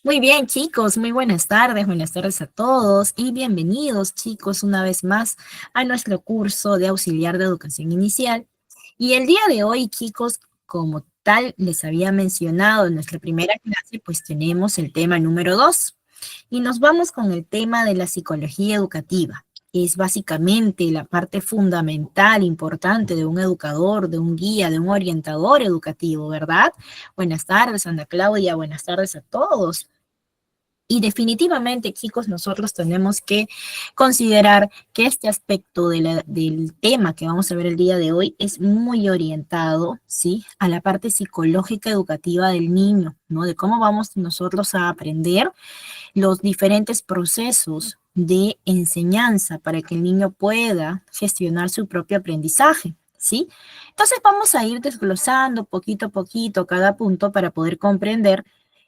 Muy bien, chicos, muy buenas tardes a todos y bienvenidos, chicos, una vez más a nuestro curso de auxiliar de educación inicial. Y el día de hoy, chicos, como tal les había mencionado en nuestra primera clase, pues tenemos el tema número 2 y nos vamos con el tema de la psicología educativa. Es básicamente la parte fundamental, importante de un educador, de un guía, de un orientador educativo, ¿verdad? Buenas tardes, Ana Claudia, buenas tardes a todos. Y definitivamente, chicos, nosotros tenemos que considerar que este aspecto del tema que vamos a ver el día de hoy es muy orientado, ¿sí?, a la parte psicológica educativa del niño, ¿no? De cómo vamos nosotros a aprender los diferentes procesos de enseñanza para que el niño pueda gestionar su propio aprendizaje, ¿sí? Entonces vamos a ir desglosando poquito a poquito cada punto para poder comprender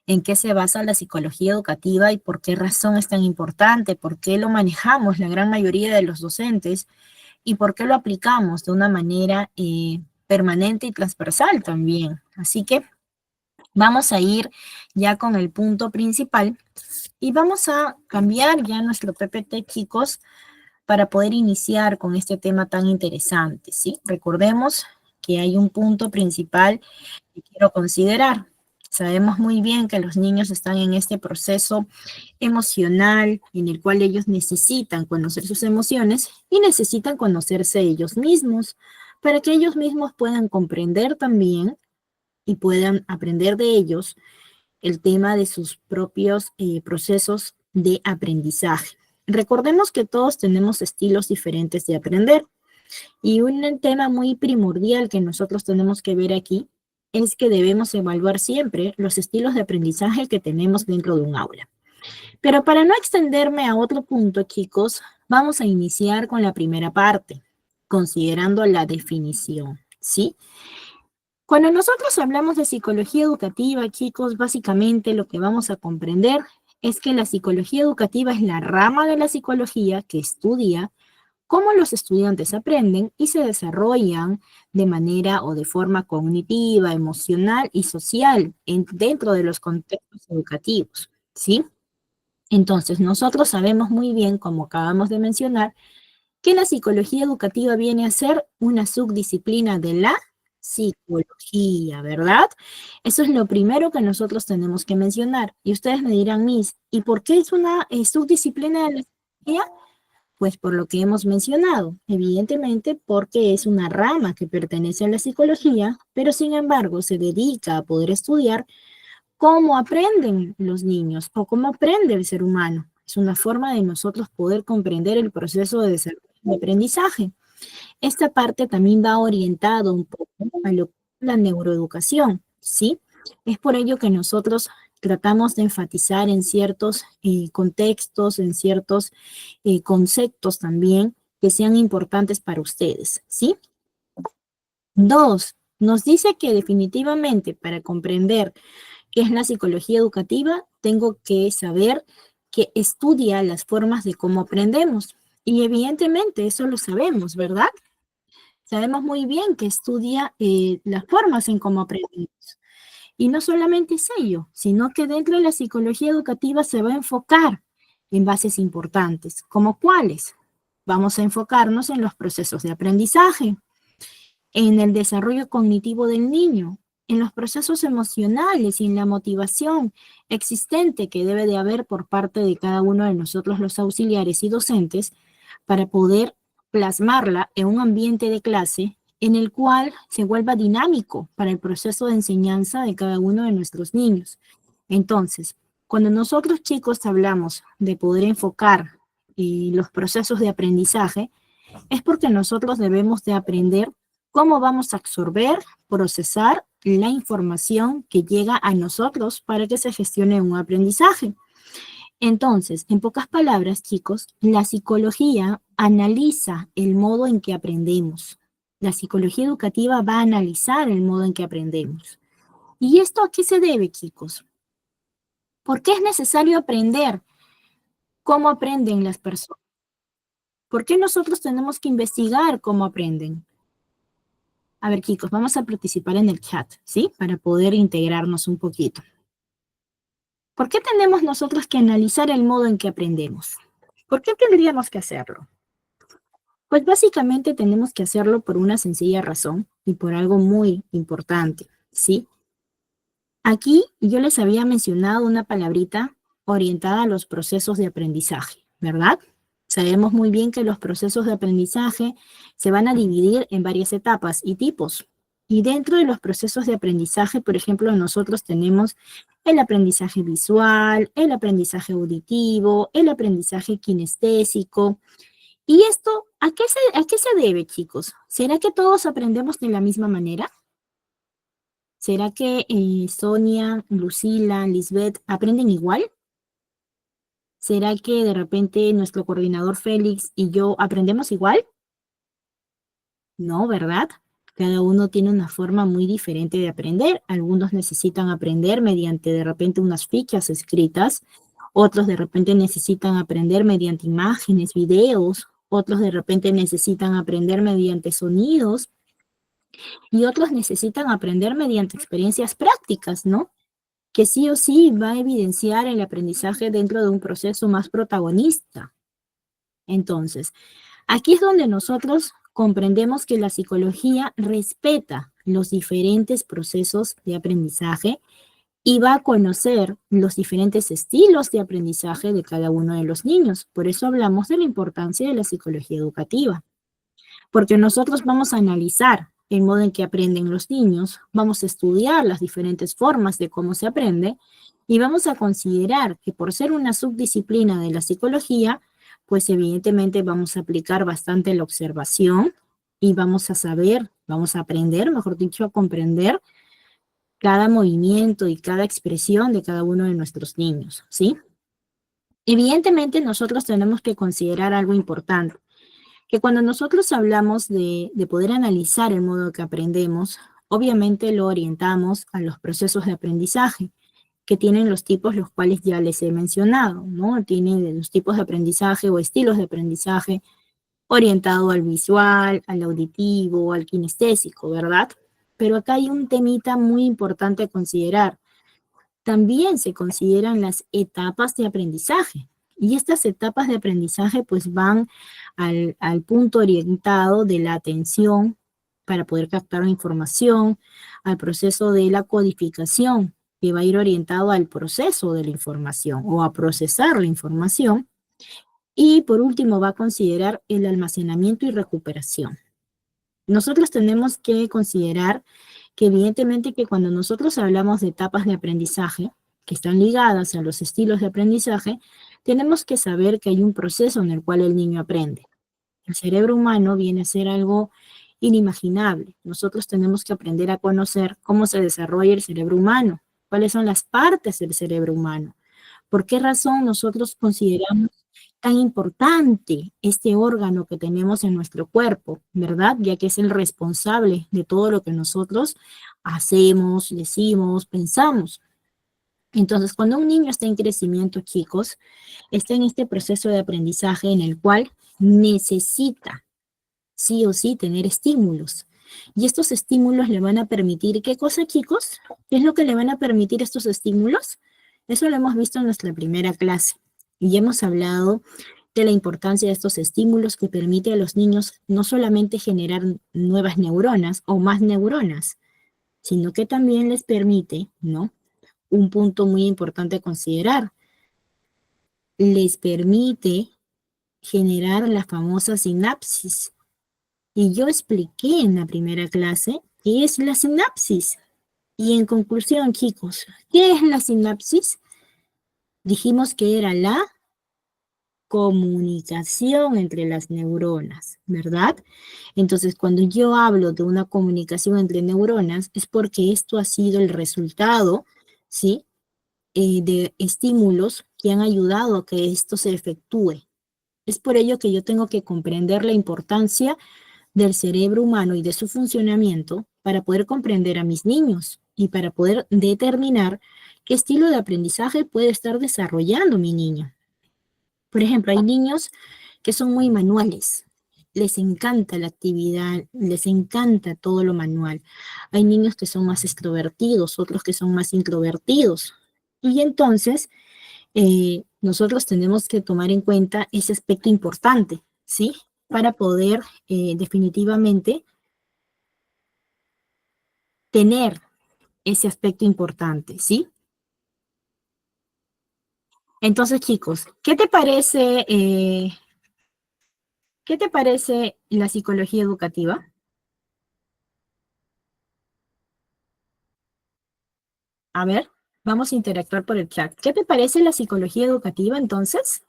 en qué se basa la psicología educativa y por qué razón es tan importante, por qué lo manejamos la gran mayoría de los docentes y por qué lo aplicamos de una manera permanente y transversal también. Así que vamos a ir ya con el punto principal y vamos a cambiar ya nuestro PPT, chicos, para poder iniciar con este tema tan interesante, ¿sí? Recordemos que hay un punto principal que quiero considerar. Sabemos muy bien que los niños están en este proceso emocional en el cual ellos necesitan conocer sus emociones y necesitan conocerse ellos mismos para que ellos mismos puedan comprender también y puedan aprender de ellos el tema de sus propios procesos de aprendizaje. Recordemos que todos tenemos estilos diferentes de aprender y un tema muy primordial que nosotros tenemos que ver aquí es que debemos evaluar siempre los estilos de aprendizaje que tenemos dentro de un aula. Pero para no extenderme a otro punto, chicos, vamos a iniciar con la primera parte, considerando la definición, ¿sí? Cuando nosotros hablamos de psicología educativa, chicos, básicamente lo que vamos a comprender es que la psicología educativa es la rama de la psicología que estudia cómo los estudiantes aprenden y se desarrollan de manera o de forma cognitiva, emocional y social dentro de los contextos educativos, ¿sí? Entonces, nosotros sabemos muy bien, como acabamos de mencionar, que la psicología educativa viene a ser una subdisciplina de la psicología, ¿verdad? Eso es lo primero que nosotros tenemos que mencionar. Y ustedes me dirán, Miss, ¿y por qué es una subdisciplina de la psicología? Pues por lo que hemos mencionado, evidentemente porque es una rama que pertenece a la psicología, pero sin embargo se dedica a poder estudiar cómo aprenden los niños o cómo aprende el ser humano. Es una forma de nosotros poder comprender el proceso de desarrollo de aprendizaje. Esta parte también va orientado un poco a lo que es la neuroeducación, ¿sí? Es por ello que nosotros tratamos de enfatizar en ciertos contextos, en ciertos conceptos también que sean importantes para ustedes, ¿sí? Dos, nos dice que definitivamente para comprender qué es la psicología educativa, tengo que saber que estudia las formas de cómo aprendemos. Y evidentemente eso lo sabemos, ¿verdad? Sabemos muy bien que estudia las formas en cómo aprendemos. Y no solamente es ello, sino que dentro de la psicología educativa se va a enfocar en bases importantes, como cuáles. Vamos a enfocarnos en los procesos de aprendizaje, en el desarrollo cognitivo del niño, en los procesos emocionales y en la motivación existente que debe de haber por parte de cada uno de nosotros los auxiliares y docentes para poder plasmarla en un ambiente de clase en el cual se vuelva dinámico para el proceso de enseñanza de cada uno de nuestros niños. Entonces, cuando nosotros chicos hablamos de poder enfocar los procesos de aprendizaje, es porque nosotros debemos de aprender cómo vamos a absorber, procesar la información que llega a nosotros para que se gestione un aprendizaje. Entonces, en pocas palabras, chicos, la psicología analiza el modo en que aprendemos. La psicología educativa va a analizar el modo en que aprendemos. ¿Y esto a qué se debe, chicos? ¿Por qué es necesario aprender cómo aprenden las personas? ¿Por qué nosotros tenemos que investigar cómo aprenden? A ver, chicos, vamos a participar en el chat, ¿sí? Para poder integrarnos un poquito. ¿Por qué tenemos nosotros que analizar el modo en que aprendemos? ¿Por qué tendríamos que hacerlo? Pues básicamente tenemos que hacerlo por una sencilla razón y por algo muy importante, ¿sí? Aquí yo les había mencionado una palabrita orientada a los procesos de aprendizaje, ¿verdad? Sabemos muy bien que los procesos de aprendizaje se van a dividir en varias etapas y tipos. Y dentro de los procesos de aprendizaje, por ejemplo, nosotros tenemos el aprendizaje visual, el aprendizaje auditivo, el aprendizaje kinestésico. ¿Y esto a qué se debe, chicos? ¿Será que todos aprendemos de la misma manera? ¿Será que Sonia, Lucila, Lisbeth aprenden igual? ¿Será que de repente nuestro coordinador Félix y yo aprendemos igual? No, ¿verdad? Cada uno tiene una forma muy diferente de aprender. Algunos necesitan aprender mediante de repente unas fichas escritas, otros de repente necesitan aprender mediante imágenes, videos, otros de repente necesitan aprender mediante sonidos y otros necesitan aprender mediante experiencias prácticas, ¿no? Que sí o sí va a evidenciar el aprendizaje dentro de un proceso más protagonista. Entonces, aquí es donde nosotros comprendemos que la psicología respeta los diferentes procesos de aprendizaje y va a conocer los diferentes estilos de aprendizaje de cada uno de los niños. Por eso hablamos de la importancia de la psicología educativa, porque nosotros vamos a analizar el modo en que aprenden los niños, vamos a estudiar las diferentes formas de cómo se aprende y vamos a considerar que por ser una subdisciplina de la psicología, pues evidentemente vamos a aplicar bastante la observación y vamos a saber, vamos a aprender, mejor dicho, a comprender cada movimiento y cada expresión de cada uno de nuestros niños, ¿sí? Evidentemente nosotros tenemos que considerar algo importante, que cuando nosotros hablamos de poder analizar el modo que aprendemos, obviamente lo orientamos a los procesos de aprendizaje, que tienen los tipos los cuales ya les he mencionado, ¿no? Tienen los tipos de aprendizaje o estilos de aprendizaje orientado al visual, al auditivo, al kinestésico, ¿verdad? Pero acá hay un temita muy importante a considerar. También se consideran las etapas de aprendizaje. Y estas etapas de aprendizaje pues van al punto orientado de la atención para poder captar la información, al proceso de la codificación, que va a ir orientado al proceso de la información o a procesar la información. Y por último va a considerar el almacenamiento y recuperación. Nosotros tenemos que considerar que evidentemente que cuando nosotros hablamos de etapas de aprendizaje que están ligadas a los estilos de aprendizaje, tenemos que saber que hay un proceso en el cual el niño aprende. El cerebro humano viene a ser algo inimaginable. Nosotros tenemos que aprender a conocer cómo se desarrolla el cerebro humano, cuáles son las partes del cerebro humano, por qué razón nosotros consideramos tan importante este órgano que tenemos en nuestro cuerpo, ¿verdad? Ya que es el responsable de todo lo que nosotros hacemos, decimos, pensamos. Entonces, cuando un niño está en crecimiento, chicos, está en este proceso de aprendizaje en el cual necesita sí o sí tener estímulos. Y estos estímulos le van a permitir, ¿qué cosa, chicos? ¿Qué es lo que le van a permitir estos estímulos? Eso lo hemos visto en nuestra primera clase. Y hemos hablado de la importancia de estos estímulos que permite a los niños no solamente generar nuevas neuronas o más neuronas, sino que también les permite, ¿no? Un punto muy importante a considerar, les permite generar la famosa sinapsis. Y yo expliqué en la primera clase qué es la sinapsis. Y en conclusión, chicos, ¿qué es la sinapsis? Dijimos que era la comunicación entre las neuronas, ¿verdad? Entonces, cuando yo hablo de una comunicación entre neuronas, es porque esto ha sido el resultado, ¿sí? De estímulos que han ayudado a que esto se efectúe. Es por ello que yo tengo que comprender la importancia del cerebro humano y de su funcionamiento para poder comprender a mis niños y para poder determinar qué estilo de aprendizaje puede estar desarrollando mi niño. Por ejemplo, hay niños que son muy manuales, les encanta la actividad, les encanta todo lo manual. Hay niños que son más extrovertidos, otros que son más introvertidos. Y entonces, nosotros tenemos que tomar en cuenta ese aspecto importante, ¿sí? Para poder definitivamente tener ese aspecto importante, ¿sí? Entonces, chicos, qué te parece la psicología educativa? A ver, vamos a interactuar por el chat. ¿Qué te parece la psicología educativa entonces?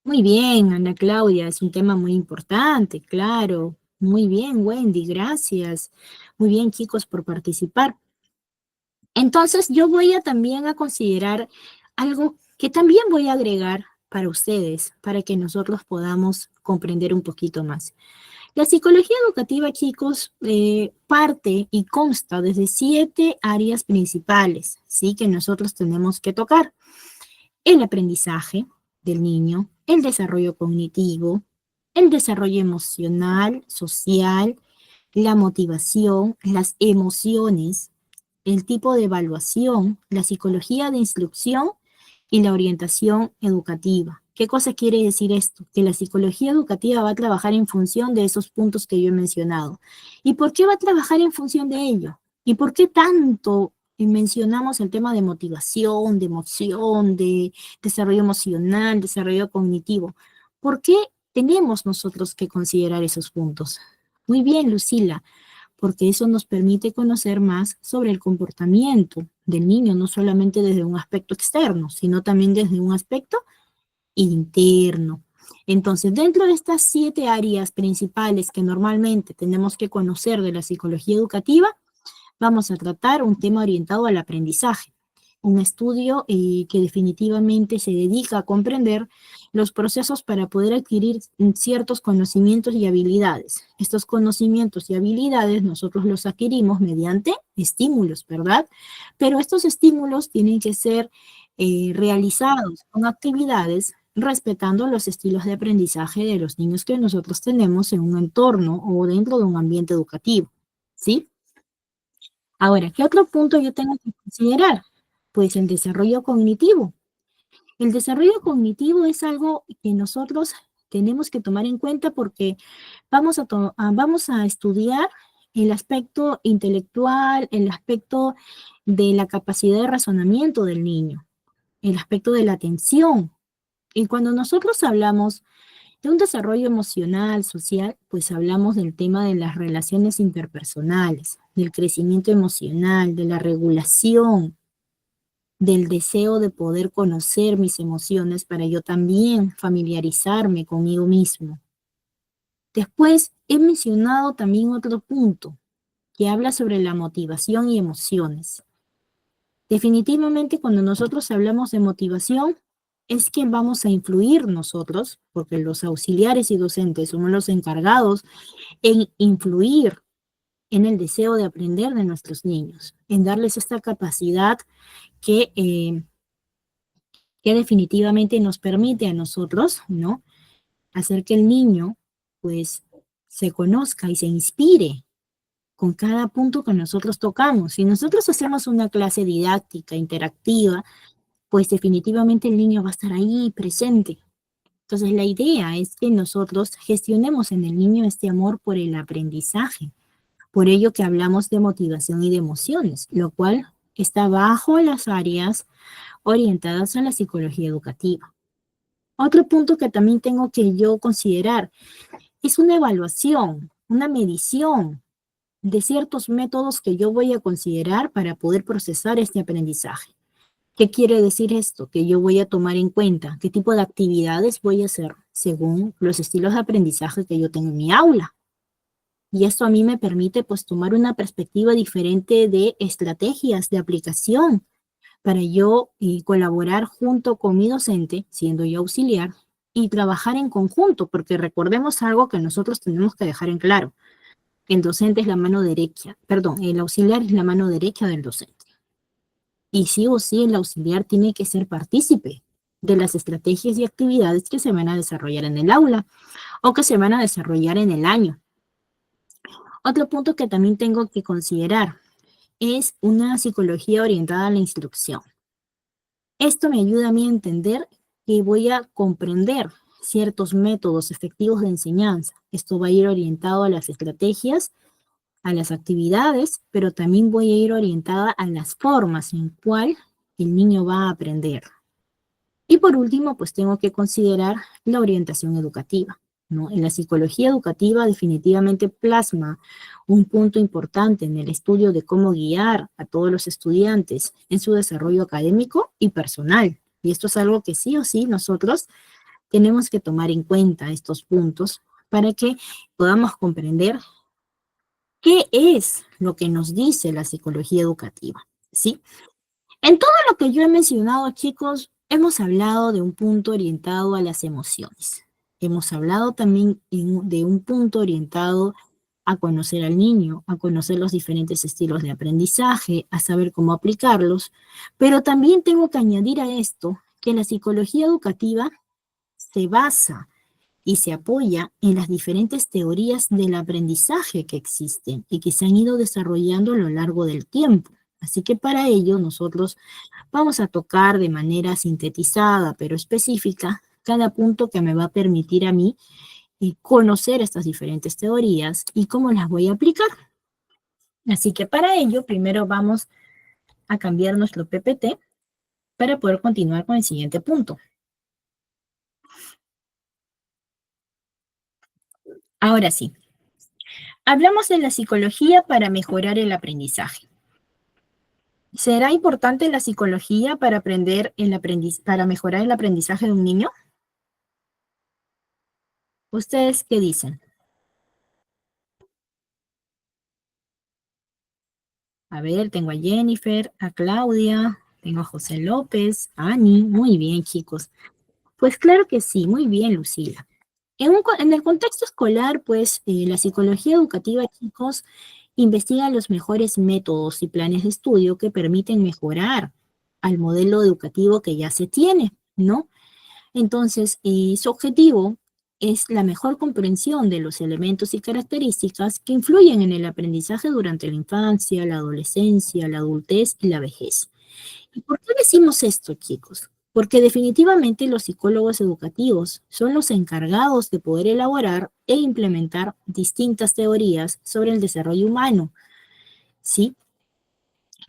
Muy bien, Ana Claudia, es un tema muy importante, claro. Muy bien, Wendy, gracias. Muy bien, chicos, por participar. Entonces, yo voy a también a considerar algo que también voy a agregar para ustedes, para que nosotros podamos comprender un poquito más. La psicología educativa, chicos, parte y consta desde 7 áreas principales, ¿sí? Que nosotros tenemos que tocar. El aprendizaje del niño, el desarrollo cognitivo, el desarrollo emocional, social, la motivación, las emociones, el tipo de evaluación, la psicología de instrucción y la orientación educativa. ¿Qué cosa quiere decir esto? Que la psicología educativa va a trabajar en función de esos puntos que yo he mencionado. ¿Y por qué va a trabajar en función de ello? ¿Y por qué tanto mencionamos el tema de motivación, de emoción, de desarrollo emocional, desarrollo cognitivo? ¿Por qué tenemos nosotros que considerar esos puntos? Muy bien, Lucila, porque eso nos permite conocer más sobre el comportamiento del niño, no solamente desde un aspecto externo, sino también desde un aspecto interno. Entonces, dentro de estas 7 áreas principales que normalmente tenemos que conocer de la psicología educativa, vamos a tratar un tema orientado al aprendizaje, un estudio que definitivamente se dedica a comprender los procesos para poder adquirir ciertos conocimientos y habilidades. Estos conocimientos y habilidades nosotros los adquirimos mediante estímulos, ¿verdad? Pero estos estímulos tienen que ser realizados con actividades respetando los estilos de aprendizaje de los niños que nosotros tenemos en un entorno o dentro de un ambiente educativo, ¿sí? Ahora, ¿qué otro punto yo tengo que considerar? Pues el desarrollo cognitivo. El desarrollo cognitivo es algo que nosotros tenemos que tomar en cuenta porque vamos a estudiar el aspecto intelectual, el aspecto de la capacidad de razonamiento del niño, el aspecto de la atención. Y cuando nosotros hablamos de un desarrollo emocional, social, pues hablamos del tema de las relaciones interpersonales, del crecimiento emocional, de la regulación, del deseo de poder conocer mis emociones para yo también familiarizarme conmigo mismo. Después he mencionado también otro punto que habla sobre la motivación y emociones. Definitivamente cuando nosotros hablamos de motivación, es que vamos a influir nosotros, porque los auxiliares y docentes somos los encargados en influir en el deseo de aprender de nuestros niños, en darles esta capacidad que, eh, que definitivamente nos permite a nosotros, ¿no? Hacer que el niño, pues, se conozca y se inspire con cada punto que nosotros tocamos. Si nosotros hacemos una clase didáctica, interactiva, pues definitivamente el niño va a estar ahí presente. Entonces la idea es que nosotros gestionemos en el niño este amor por el aprendizaje. Por ello que hablamos de motivación y de emociones, lo cual está bajo las áreas orientadas a la psicología educativa. Otro punto que también tengo que yo considerar es una evaluación, una medición de ciertos métodos que yo voy a considerar para poder procesar este aprendizaje. ¿Qué quiere decir esto? Que yo voy a tomar en cuenta qué tipo de actividades voy a hacer según los estilos de aprendizaje que yo tengo en mi aula. Y esto a mí me permite pues tomar una perspectiva diferente de estrategias de aplicación para yo colaborar junto con mi docente, siendo yo auxiliar, y trabajar en conjunto, porque recordemos algo que nosotros tenemos que dejar en claro. El docente es la mano derecha, perdón, el auxiliar es la mano derecha del docente. Y sí o sí el auxiliar tiene que ser partícipe de las estrategias y actividades que se van a desarrollar en el aula o que se van a desarrollar en el año. Otro punto que también tengo que considerar, es una psicología orientada a la instrucción. Esto me ayuda a mí a entender que voy a comprender ciertos métodos efectivos de enseñanza. Esto va a ir orientado a las estrategias, a las actividades, pero también voy a ir orientada a las formas en cual el niño va a aprender. Y por último, pues tengo que considerar la orientación educativa, ¿no? En la psicología educativa definitivamente plasma un punto importante en el estudio de cómo guiar a todos los estudiantes en su desarrollo académico y personal. Y esto es algo que sí o sí nosotros tenemos que tomar en cuenta estos puntos para que podamos comprender qué es lo que nos dice la psicología educativa, ¿sí? En todo lo que yo he mencionado, chicos, hemos hablado de un punto orientado a las emociones. Hemos hablado también de un punto orientado a conocer al niño, a conocer los diferentes estilos de aprendizaje, a saber cómo aplicarlos, pero también tengo que añadir a esto que la psicología educativa se basa y se apoya en las diferentes teorías del aprendizaje que existen y que se han ido desarrollando a lo largo del tiempo. Así que para ello nosotros vamos a tocar de manera sintetizada pero específica cada punto que me va a permitir a mí conocer estas diferentes teorías y cómo las voy a aplicar. Así que para ello primero vamos a cambiar nuestro PPT para poder continuar con el siguiente punto. Ahora sí, hablamos de la psicología para mejorar el aprendizaje. ¿Será importante la psicología para para mejorar el aprendizaje de un niño? ¿Ustedes qué dicen? A ver, tengo a Jennifer, a Claudia, tengo a José López, a Ani. Muy bien, chicos. Pues claro que sí, muy bien, Lucila. En el contexto escolar, pues la psicología educativa, chicos, investiga los mejores métodos y planes de estudio que permiten mejorar al modelo educativo que ya se tiene, ¿no? Entonces, su objetivo es la mejor comprensión de los elementos y características que influyen en el aprendizaje durante la infancia, la adolescencia, la adultez y la vejez. ¿Y por qué decimos esto, chicos? Porque definitivamente los psicólogos educativos son los encargados de poder elaborar e implementar distintas teorías sobre el desarrollo humano, ¿sí?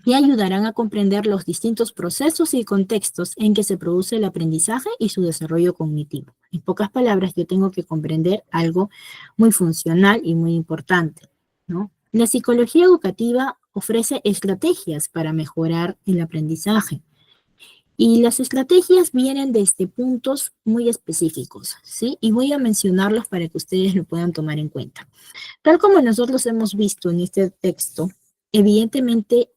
Y ayudarán a comprender los distintos procesos y contextos en que se produce el aprendizaje y su desarrollo cognitivo. En pocas palabras, yo tengo que comprender algo muy funcional y muy importante, ¿no? La psicología educativa ofrece estrategias para mejorar el aprendizaje. Y las estrategias vienen desde puntos muy específicos, ¿sí? Y voy a mencionarlos para que ustedes lo puedan tomar en cuenta. Tal como nosotros hemos visto en este texto, evidentemente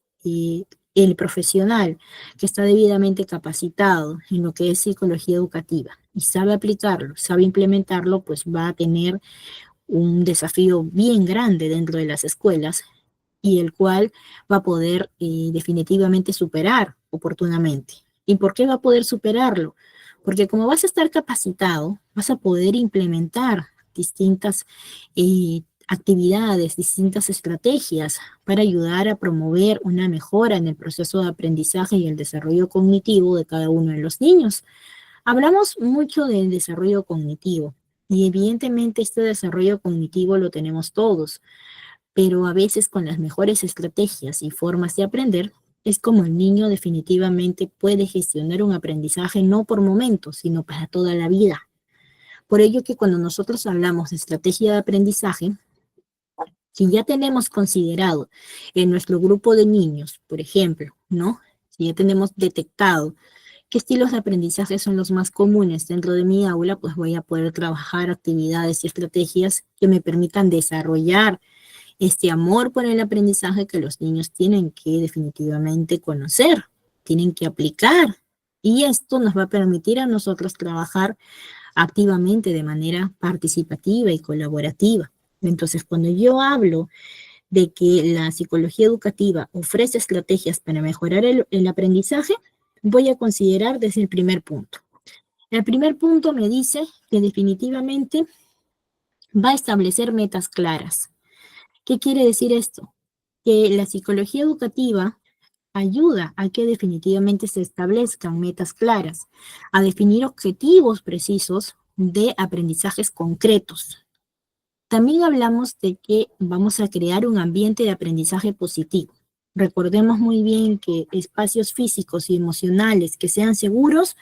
el profesional que está debidamente capacitado en lo que es psicología educativa y sabe aplicarlo, sabe implementarlo, pues va a tener un desafío bien grande dentro de las escuelas y el cual va a poder definitivamente superar oportunamente. ¿Y por qué va a poder superarlo? Porque como vas a estar capacitado, vas a poder implementar distintas actividades, distintas estrategias para ayudar a promover una mejora en el proceso de aprendizaje y el desarrollo cognitivo de cada uno de los niños. Hablamos mucho del desarrollo cognitivo y evidentemente este desarrollo cognitivo lo tenemos todos, pero a veces con las mejores estrategias y formas de aprender, es como el niño definitivamente puede gestionar un aprendizaje no por momentos, sino para toda la vida. Por ello que cuando nosotros hablamos de estrategia de aprendizaje, si ya tenemos considerado en nuestro grupo de niños, por ejemplo, ¿no? Si ya tenemos detectado qué estilos de aprendizaje son los más comunes dentro de mi aula, pues voy a poder trabajar actividades y estrategias que me permitan desarrollar este amor por el aprendizaje que los niños tienen que definitivamente conocer, tienen que aplicar. Y esto nos va a permitir a nosotros trabajar activamente de manera participativa y colaborativa. Entonces, cuando yo hablo de que la psicología educativa ofrece estrategias para mejorar el aprendizaje, voy a considerar desde el primer punto. El primer punto me dice que definitivamente va a establecer metas claras. ¿Qué quiere decir esto? que la psicología educativa ayuda a que definitivamente se establezcan metas claras, a definir objetivos precisos de aprendizajes concretos. También hablamos de que vamos a crear un ambiente de aprendizaje positivo. Recordemos muy bien que espacios físicos y emocionales que sean seguros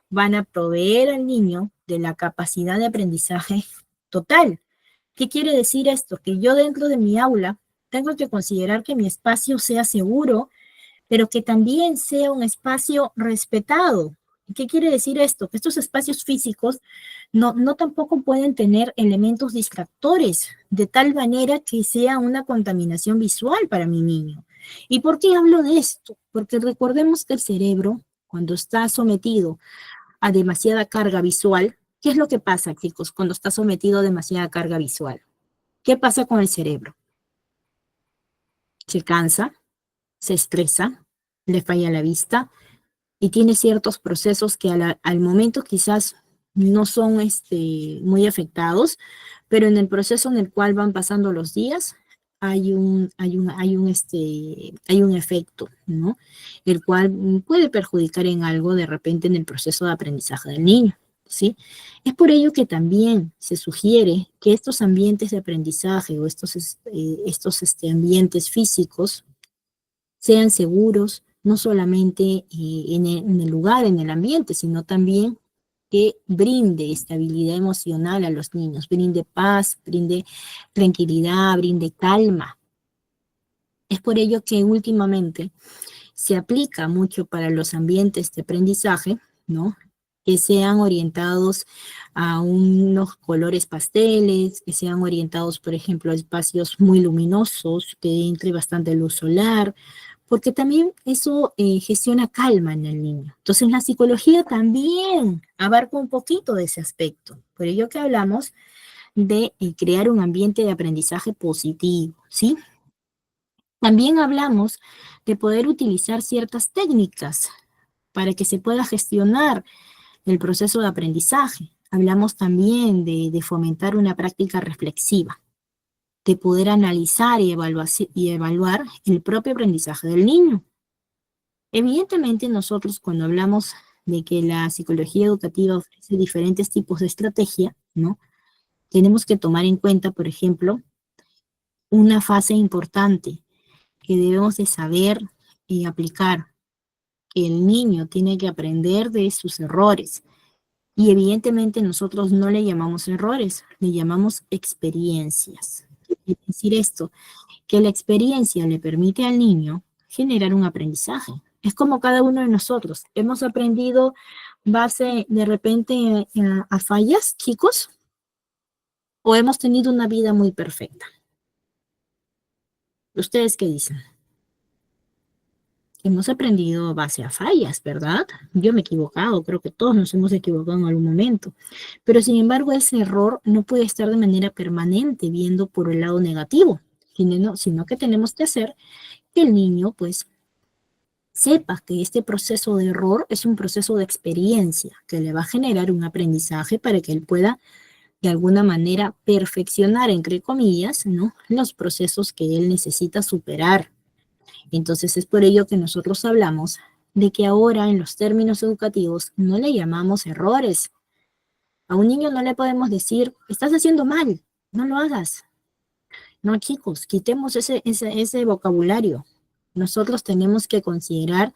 van a proveer al niño de la capacidad de aprendizaje total. ¿Qué quiere decir esto? Que yo dentro de mi aula tengo que considerar que mi espacio sea seguro, pero que también sea un espacio respetado. ¿Qué quiere decir esto? Que estos espacios físicos no tampoco pueden tener elementos distractores, de tal manera que sea una contaminación visual para mi niño. ¿Y por qué hablo de esto? Porque recordemos que el cerebro, cuando está sometido a demasiada carga visual, ¿qué es lo que pasa, chicos, cuando está sometido a demasiada carga visual? ¿Qué pasa con el cerebro? Se cansa, se estresa, le falla la vista y tiene ciertos procesos que al momento quizás no son muy afectados, pero en el proceso en el cual van pasando los días hay un efecto, ¿no? El cual puede perjudicar en algo de repente en el proceso de aprendizaje del niño, ¿sí? Es por ello que también se sugiere que estos ambientes de aprendizaje o ambientes físicos sean seguros, no solamente en el lugar, en el ambiente, sino también que brinde estabilidad emocional a los niños, brinde paz, brinde tranquilidad, brinde calma. Es por ello que últimamente se aplica mucho para los ambientes de aprendizaje, ¿no? Que sean orientados a unos colores pasteles, que sean orientados, por ejemplo, a espacios muy luminosos, que entre bastante luz solar, porque también eso gestiona calma en el niño. Entonces la psicología también abarca un poquito de ese aspecto. Por ello que hablamos de crear un ambiente de aprendizaje positivo, ¿sí? También hablamos de poder utilizar ciertas técnicas para que se pueda gestionar el proceso de aprendizaje. Hablamos también de fomentar una práctica reflexiva, de poder analizar y evaluar el propio aprendizaje del niño. Evidentemente, nosotros cuando hablamos de que la psicología educativa ofrece diferentes tipos de estrategia, ¿no? Tenemos que tomar en cuenta, por ejemplo, una fase importante que debemos de saber y aplicar. El niño tiene que aprender de sus errores. Y evidentemente nosotros no le llamamos errores, le llamamos experiencias. Es decir, esto, que la experiencia le permite al niño generar un aprendizaje. Es como cada uno de nosotros. Hemos aprendido base de repente a fallas, chicos, o hemos tenido una vida muy perfecta. ¿Ustedes qué dicen? Hemos aprendido base a fallas, ¿verdad? Yo me he equivocado, creo que todos nos hemos equivocado en algún momento. Pero sin embargo, ese error no puede estar de manera permanente viendo por el lado negativo, sino que tenemos que hacer que el niño, pues, sepa que este proceso de error es un proceso de experiencia que le va a generar un aprendizaje para que él pueda, de alguna manera, perfeccionar, entre comillas, ¿no? Los procesos que él necesita superar. Entonces es por ello que nosotros hablamos de que ahora en los términos educativos no le llamamos errores. A un niño no le podemos decir, estás haciendo mal, no lo hagas. No, chicos, quitemos ese vocabulario. Nosotros tenemos que considerar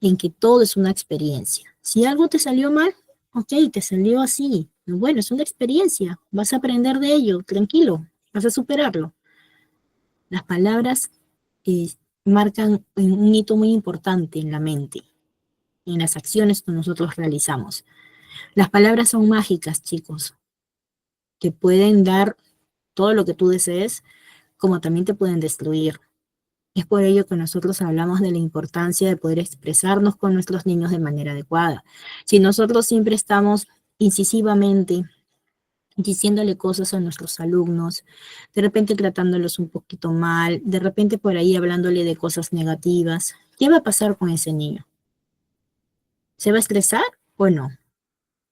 en que todo es una experiencia. Si algo te salió mal, ok, te salió así. Bueno, es una experiencia, vas a aprender de ello, tranquilo, vas a superarlo. Las palabras eh, marcan un hito muy importante en la mente, en las acciones que nosotros realizamos. Las palabras son mágicas, chicos, que pueden dar todo lo que tú desees, como también te pueden destruir. Es por ello que nosotros hablamos de la importancia de poder expresarnos con nuestros niños de manera adecuada. Si nosotros siempre estamos incisivamente diciéndole cosas a nuestros alumnos, de repente tratándolos un poquito mal, de repente por ahí hablándole de cosas negativas, ¿qué va a pasar con ese niño? ¿Se va a estresar o no?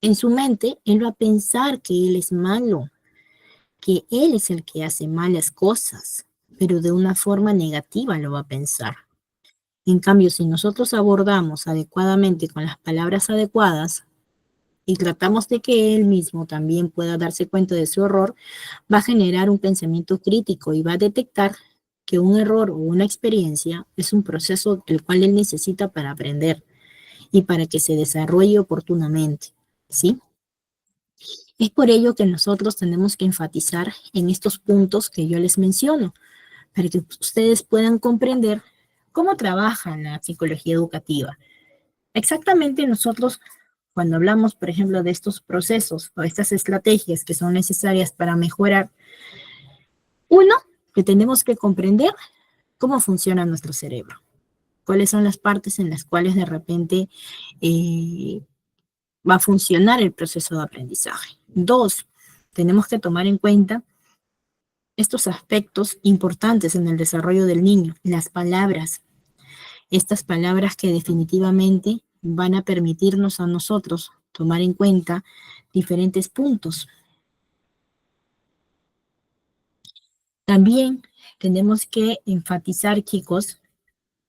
En su mente, él va a pensar que él es malo, que él es el que hace malas cosas. pero de una forma negativa lo va a pensar. En cambio, si nosotros abordamos adecuadamente con las palabras adecuadas y tratamos de que él mismo también pueda darse cuenta de su error, va a generar un pensamiento crítico y va a detectar que un error o una experiencia es un proceso el cual él necesita para aprender y para que se desarrolle oportunamente, ¿sí? Es por ello que nosotros tenemos que enfatizar en estos puntos que yo les menciono, para que ustedes puedan comprender cómo trabaja la psicología educativa. Exactamente nosotros, cuando hablamos, por ejemplo, de estos procesos o estas estrategias que son necesarias para mejorar, uno, que tenemos que comprender cómo funciona nuestro cerebro, cuáles son las partes en las cuales de repente eh, va a funcionar el proceso de aprendizaje. Dos, tenemos que tomar en cuenta estos aspectos importantes en el desarrollo del niño, las palabras, estas palabras que definitivamente van a permitirnos a nosotros tomar en cuenta diferentes puntos. También tenemos que enfatizar, chicos,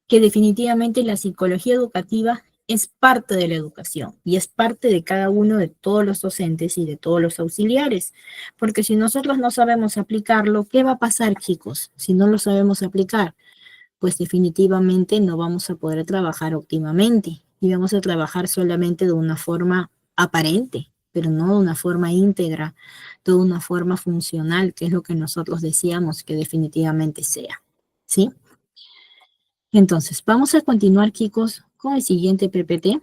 que definitivamente la psicología educativa es parte de la educación y es parte de cada uno de todos los docentes y de todos los auxiliares. Porque si nosotros no sabemos aplicarlo, ¿qué va a pasar, chicos? Si no lo sabemos aplicar, pues definitivamente no vamos a poder trabajar óptimamente y vamos a trabajar solamente de una forma aparente, pero no de una forma íntegra, de una forma funcional, que es lo que nosotros decíamos que definitivamente sea. ¿Sí? Entonces, vamos a continuar, chicos, con el siguiente PPT.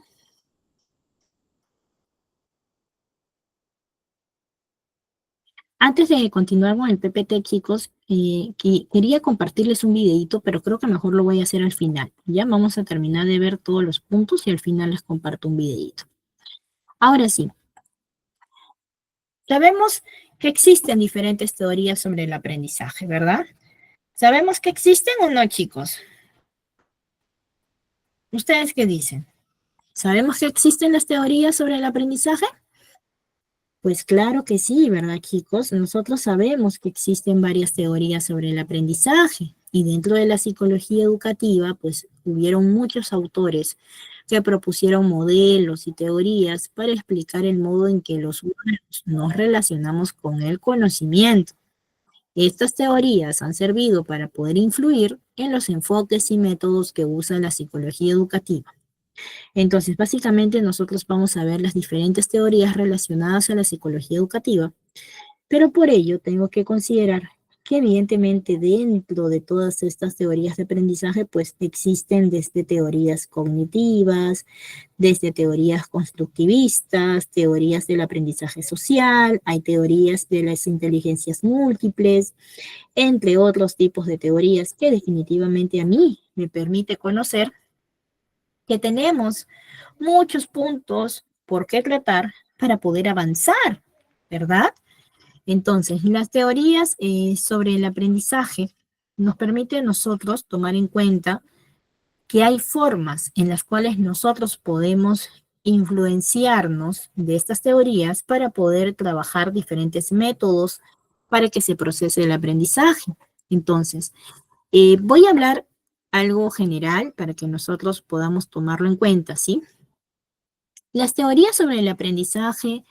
Antes de continuar con el PPT, chicos, quería compartirles un videito, pero creo que mejor lo voy a hacer al final. Ya vamos a terminar de ver todos los puntos y al final les comparto un videito. Ahora sí, sabemos que existen diferentes teorías sobre el aprendizaje, ¿verdad? ¿Sabemos que existen o no, chicos? ¿Ustedes qué dicen? ¿Sabemos que existen las teorías sobre el aprendizaje? Pues claro que sí, ¿verdad, chicos? Nosotros sabemos que existen varias teorías sobre el aprendizaje y dentro de la psicología educativa, pues hubieron muchos autores que propusieron modelos y teorías para explicar el modo en que los humanos nos relacionamos con el conocimiento. Estas teorías han servido para poder influir en los enfoques y métodos que usa la psicología educativa. Entonces, básicamente nosotros vamos a ver las diferentes teorías relacionadas a la psicología educativa, pero por ello tengo que considerar que evidentemente dentro de todas estas teorías de aprendizaje, pues existen desde teorías cognitivas, desde teorías constructivistas, teorías del aprendizaje social, hay teorías de las inteligencias múltiples, entre otros tipos de teorías que definitivamente a mí me permite conocer que tenemos muchos puntos por qué tratar para poder avanzar, ¿verdad? Entonces, las teorías sobre el aprendizaje nos permiten a nosotros tomar en cuenta que hay formas en las cuales nosotros podemos influenciarnos de estas teorías para poder trabajar diferentes métodos para que se procese el aprendizaje. Entonces, voy a hablar algo general para que nosotros podamos tomarlo en cuenta, ¿sí? Las teorías sobre el aprendizaje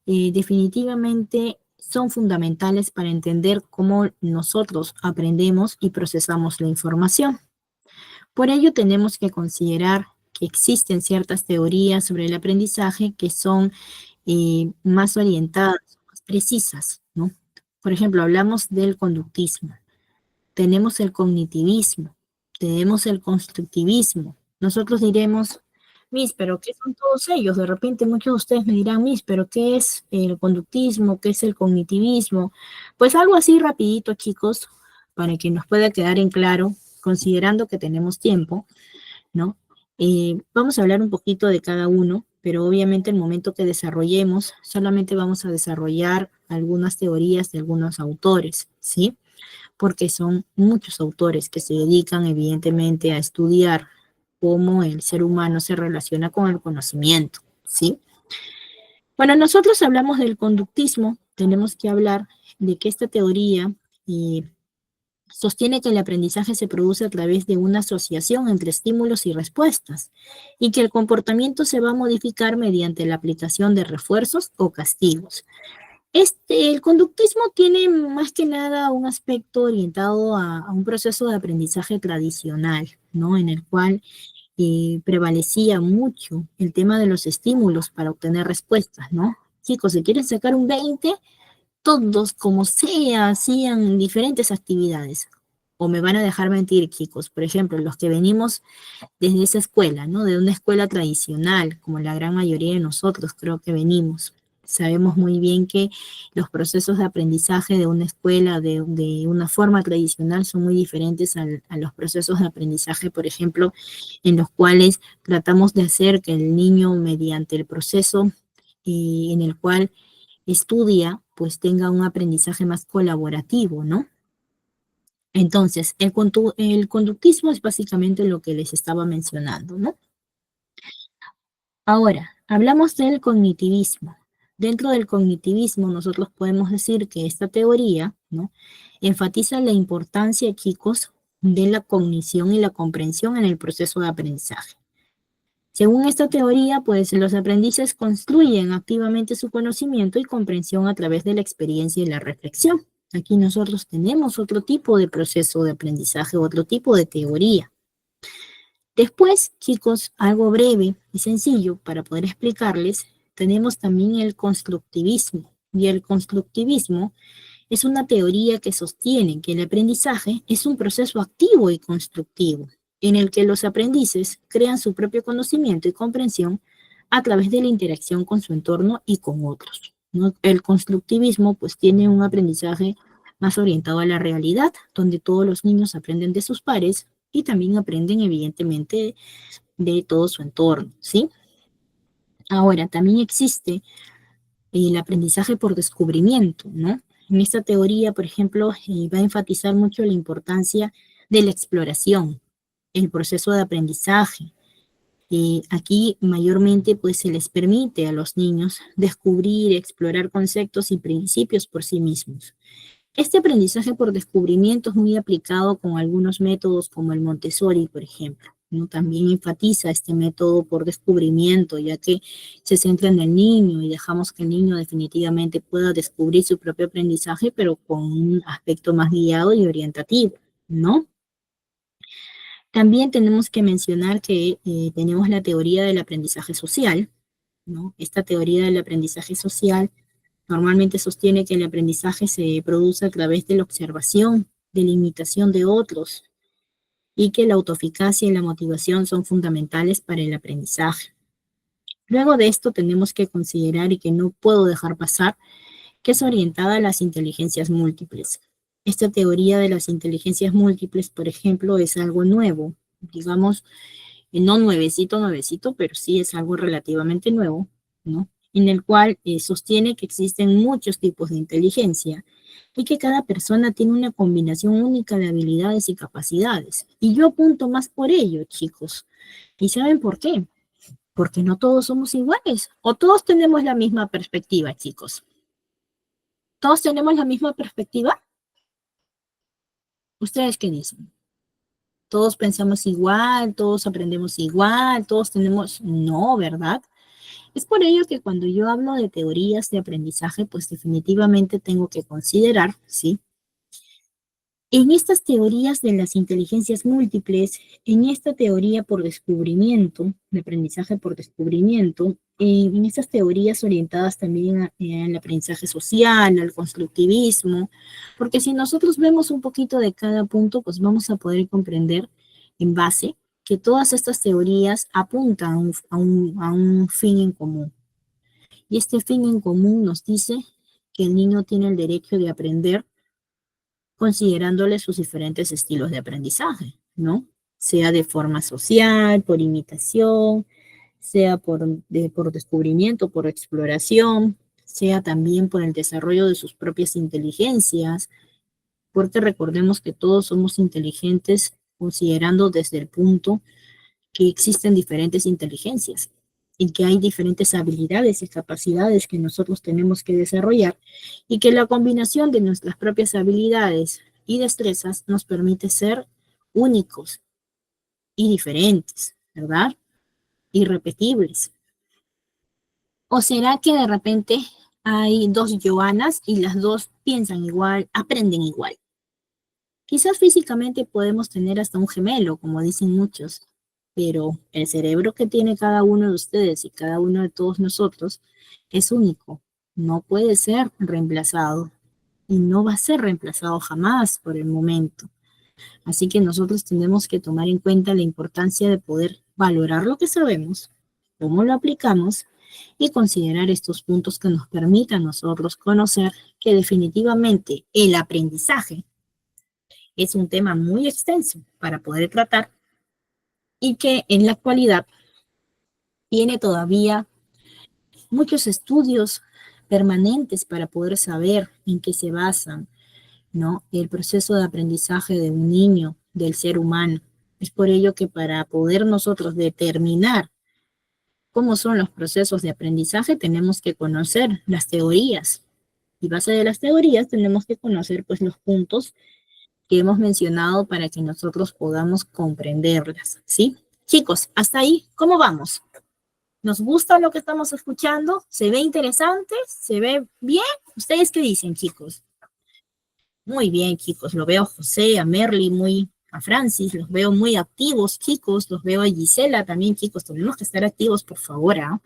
definitivamente son fundamentales para entender cómo nosotros aprendemos y procesamos la información. Por ello tenemos que considerar que existen ciertas teorías sobre el aprendizaje que son más orientadas, más precisas, ¿no? Por ejemplo, hablamos del conductismo, tenemos el cognitivismo, tenemos el constructivismo. Nosotros diremos, Miss, ¿pero qué son todos ellos? De repente muchos de ustedes me dirán, Miss, ¿pero qué es el conductismo? ¿Qué es el cognitivismo? Pues algo así rapidito, chicos, para que nos pueda quedar en claro, considerando que tenemos tiempo, ¿no? Vamos a hablar un poquito de cada uno, pero obviamente el momento que desarrollemos, solamente vamos a desarrollar algunas teorías de algunos autores, ¿sí? Porque son muchos autores que se dedican evidentemente a estudiar cómo el ser humano se relaciona con el conocimiento, ¿sí? Cuando nosotros hablamos del conductismo, tenemos que hablar de que esta teoría Sostiene que el aprendizaje se produce a través de una asociación entre estímulos y respuestas y que el comportamiento se va a modificar mediante la aplicación de refuerzos o castigos. El conductismo tiene más que nada un aspecto orientado a un proceso de aprendizaje tradicional, ¿no? En el cual prevalecía mucho el tema de los estímulos para obtener respuestas, ¿no? Chicos, si quieren sacar un 20, todos, como sea, hacían diferentes actividades. O me van a dejar mentir, chicos. Por ejemplo, los que venimos desde esa escuela, ¿no? De una escuela tradicional, como la gran mayoría de nosotros creo que venimos. Sabemos muy bien que los procesos de aprendizaje de una escuela, de una forma tradicional, son muy diferentes a los procesos de aprendizaje, por ejemplo, en los cuales tratamos de hacer que el niño, mediante el proceso en el cual estudia, pues tenga un aprendizaje más colaborativo, ¿no? Entonces, el conductismo es básicamente lo que les estaba mencionando, ¿no? Ahora, hablamos del cognitivismo. Dentro del cognitivismo, nosotros podemos decir que esta teoría, ¿no? Enfatiza la importancia, chicos, de la cognición y la comprensión en el proceso de aprendizaje. Según esta teoría, pues los aprendices construyen activamente su conocimiento y comprensión a través de la experiencia y la reflexión. Aquí nosotros tenemos otro tipo de proceso de aprendizaje, otro tipo de teoría. Después, chicos, algo breve y sencillo para poder explicarles, tenemos también el constructivismo. Y el constructivismo es una teoría que sostiene que el aprendizaje es un proceso activo y constructivo, en el que los aprendices crean su propio conocimiento y comprensión a través de la interacción con su entorno y con otros, ¿no? El constructivismo pues tiene un aprendizaje más orientado a la realidad, donde todos los niños aprenden de sus pares y también aprenden evidentemente de todo su entorno, ¿sí? Ahora, también existe el aprendizaje por descubrimiento, ¿no? En esta teoría, por ejemplo, va a enfatizar mucho la importancia de la exploración, el proceso de aprendizaje. Aquí mayormente pues se les permite a los niños descubrir, explorar conceptos y principios por sí mismos. Este aprendizaje por descubrimiento es muy aplicado con algunos métodos como el Montessori, por ejemplo, ¿no? También enfatiza este método por descubrimiento, ya que se centra en el niño y dejamos que el niño definitivamente pueda descubrir su propio aprendizaje, pero con un aspecto más guiado y orientativo, ¿no? También tenemos que mencionar que tenemos la teoría del aprendizaje social, ¿no? Esta teoría del aprendizaje social normalmente sostiene que el aprendizaje se produce a través de la observación, de la imitación de otros, y que la autoeficacia y la motivación son fundamentales para el aprendizaje. Luego de esto tenemos que considerar y que no puedo dejar pasar, que es orientada a las inteligencias múltiples. Esta teoría de las inteligencias múltiples, por ejemplo, es algo nuevo, digamos, no nuevecito, nuevecito, pero sí es algo relativamente nuevo, ¿no? En el cual sostiene que existen muchos tipos de inteligencia y que cada persona tiene una combinación única de habilidades y capacidades. Y yo apunto más por ello, chicos. ¿Y saben por qué? Porque no todos somos iguales o todos tenemos la misma perspectiva, chicos. ¿Todos tenemos la misma perspectiva? ¿Ustedes qué dicen? Todos pensamos igual, todos aprendemos igual, todos tenemos, no, ¿verdad? Es por ello que cuando yo hablo de teorías de aprendizaje, pues definitivamente tengo que considerar, ¿sí? En estas teorías de las inteligencias múltiples, en esta teoría por descubrimiento, de aprendizaje por descubrimiento, en estas teorías orientadas también al aprendizaje social, al constructivismo, porque si nosotros vemos un poquito de cada punto, pues vamos a poder comprender en base que todas estas teorías apuntan a un fin en común. Y este fin en común nos dice que el niño tiene el derecho de aprender considerándole sus diferentes estilos de aprendizaje, ¿no? Sea de forma social, por imitación, sea por descubrimiento, por exploración, sea también por el desarrollo de sus propias inteligencias, porque recordemos que todos somos inteligentes considerando desde el punto que existen diferentes inteligencias y que hay diferentes habilidades y capacidades que nosotros tenemos que desarrollar y que la combinación de nuestras propias habilidades y destrezas nos permite ser únicos y diferentes, ¿verdad? Irrepetibles. ¿O será que de repente hay dos Joanas y las dos piensan igual, aprenden igual? Quizás físicamente podemos tener hasta un gemelo, como dicen muchos, pero el cerebro que tiene cada uno de ustedes y cada uno de todos nosotros es único, no puede ser reemplazado y no va a ser reemplazado jamás por el momento. Así que nosotros tenemos que tomar en cuenta la importancia de poder valorar lo que sabemos, cómo lo aplicamos y considerar estos puntos que nos permitan a nosotros conocer que definitivamente el aprendizaje es un tema muy extenso para poder tratar y que en la actualidad tiene todavía muchos estudios permanentes para poder saber en qué se basan, ¿no? El proceso de aprendizaje de un niño, del ser humano. Es por ello que para poder nosotros determinar cómo son los procesos de aprendizaje, tenemos que conocer las teorías. Y base de las teorías tenemos que conocer pues los puntos que hemos mencionado para que nosotros podamos comprenderlas, ¿sí? Chicos, hasta ahí, ¿cómo vamos? ¿Nos gusta lo que estamos escuchando? ¿Se ve interesante? ¿Se ve bien? ¿Ustedes qué dicen, chicos? Muy bien, chicos, lo veo a José, a Merly, a Francis, los veo muy activos, chicos, los veo a Gisela también, chicos, tenemos que estar activos, por favor, ¿ah?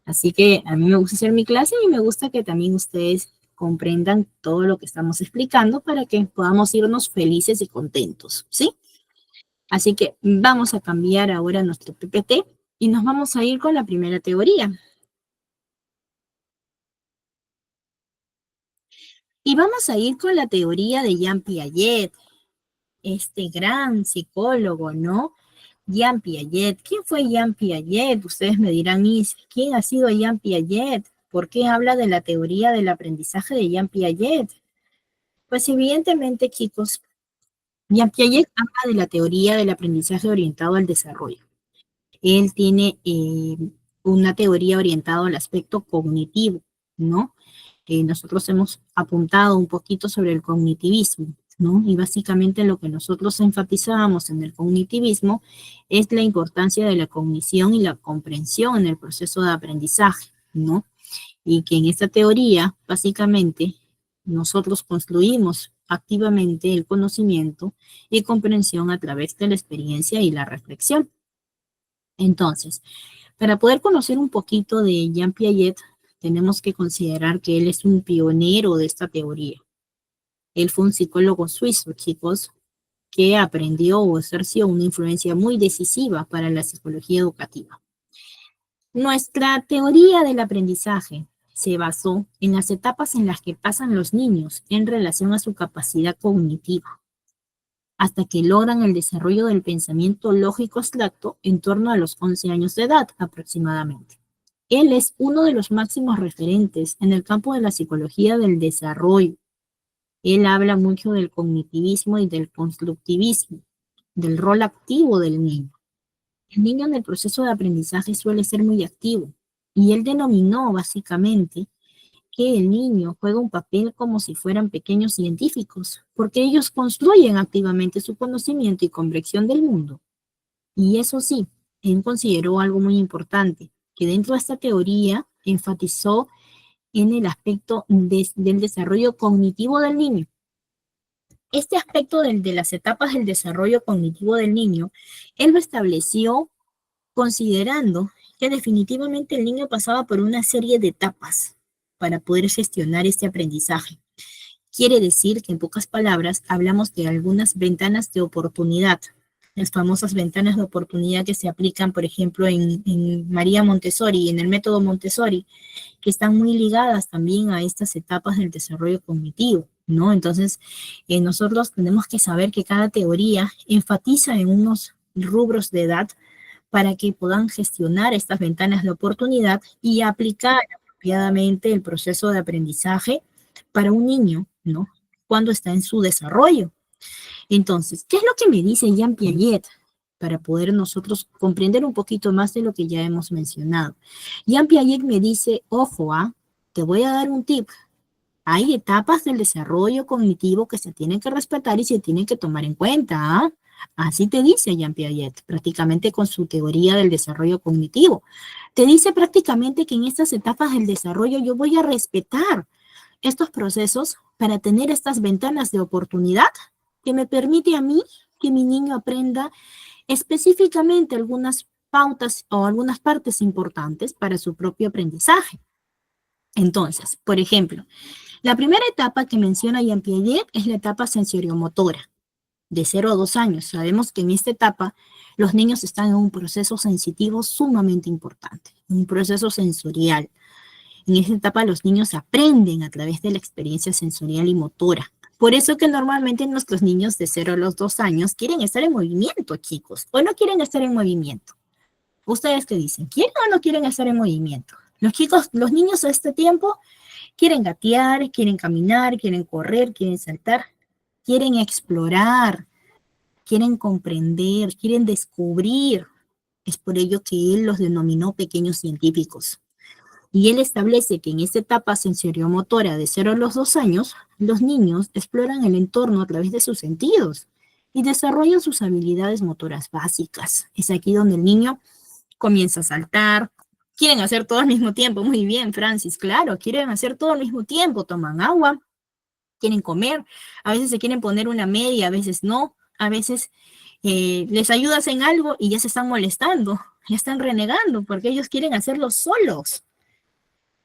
Así que a mí me gusta hacer mi clase y me gusta que también ustedes comprendan todo lo que estamos explicando para que podamos irnos felices y contentos, ¿sí? Así que vamos a cambiar ahora nuestro PPT y nos vamos a ir con la primera teoría. Y vamos a ir con la teoría de Jean Piaget, este gran psicólogo, ¿no? Jean Piaget. ¿Quién fue Jean Piaget? Ustedes me dirán, ¿quién ha sido Jean Piaget? ¿Por qué habla de la teoría del aprendizaje de Jean Piaget? Pues evidentemente, chicos, Jean Piaget habla de la teoría del aprendizaje orientado al desarrollo. Él tiene una teoría orientada al aspecto cognitivo, ¿no? Nosotros hemos apuntado un poquito sobre el cognitivismo, ¿no? Y básicamente lo que nosotros enfatizamos en el cognitivismo es la importancia de la cognición y la comprensión en el proceso de aprendizaje, ¿no? Y que en esta teoría, básicamente, nosotros construimos activamente el conocimiento y comprensión a través de la experiencia y la reflexión. Entonces, para poder conocer un poquito de Jean Piaget, tenemos que considerar que él es un pionero de esta teoría. Él fue un psicólogo suizo, chicos, que aprendió o ejerció una influencia muy decisiva para la psicología educativa. Nuestra teoría del aprendizaje se basó en las etapas en las que pasan los niños en relación a su capacidad cognitiva, hasta que logran el desarrollo del pensamiento lógico abstracto en torno a los 11 años de edad aproximadamente. Él es uno de los máximos referentes en el campo de la psicología del desarrollo. Él habla mucho del cognitivismo y del constructivismo, del rol activo del niño. El niño en el proceso de aprendizaje suele ser muy activo y él denominó básicamente que el niño juega un papel como si fueran pequeños científicos, porque ellos construyen activamente su conocimiento y comprensión del mundo. Y eso sí, él consideró algo muy importante, que dentro de esta teoría enfatizó en el aspecto del desarrollo cognitivo del niño. Este aspecto de las etapas del desarrollo cognitivo del niño, él lo estableció considerando que definitivamente el niño pasaba por una serie de etapas para poder gestionar este aprendizaje. Quiere decir que en pocas palabras hablamos de algunas ventanas de oportunidad, las famosas ventanas de oportunidad que se aplican, por ejemplo, en María Montessori, en el método Montessori, que están muy ligadas también a estas etapas del desarrollo cognitivo, ¿no? Entonces, nosotros tenemos que saber que cada teoría enfatiza en unos rubros de edad para que puedan gestionar estas ventanas de oportunidad y aplicar apropiadamente el proceso de aprendizaje para un niño, ¿no? Cuando está en su desarrollo. Entonces, ¿qué es lo que me dice Jean Piaget? Para poder nosotros comprender un poquito más de lo que ya hemos mencionado. Jean Piaget me dice, ojo, te voy a dar un tip. Hay etapas del desarrollo cognitivo que se tienen que respetar y se tienen que tomar en cuenta, ¿ah? Así te dice Jean Piaget, prácticamente con su teoría del desarrollo cognitivo. Te dice prácticamente que en estas etapas del desarrollo yo voy a respetar estos procesos para tener estas ventanas de oportunidad que me permite a mí que mi niño aprenda específicamente algunas pautas o algunas partes importantes para su propio aprendizaje. Entonces, por ejemplo, la primera etapa que menciona Jean Piaget es la etapa sensoriomotora, de 0 a 2 años. Sabemos que en esta etapa los niños están en un proceso sensitivo sumamente importante, un proceso sensorial. En esta etapa los niños aprenden a través de la experiencia sensorial y motora. Por eso que normalmente nuestros niños de 0 a 2 años quieren estar en movimiento, chicos, o no quieren estar en movimiento. ¿Ustedes qué dicen? ¿Quieren o no quieren estar en movimiento? Los chicos, los niños a este tiempo quieren gatear, quieren caminar, quieren correr, quieren saltar, quieren explorar, quieren comprender, quieren descubrir. Es por ello que él los denominó pequeños científicos. Y él establece que en esta etapa sensoriomotora de 0 a 2 años, los niños exploran el entorno a través de sus sentidos y desarrollan sus habilidades motoras básicas. Es aquí donde el niño comienza a saltar. Quieren hacer todo al mismo tiempo. Muy bien, Francis, claro, quieren hacer todo al mismo tiempo. Toman agua, quieren comer, a veces se quieren poner una media, a veces no, a veces les ayudas en algo y ya se están molestando, ya están renegando porque ellos quieren hacerlo solos.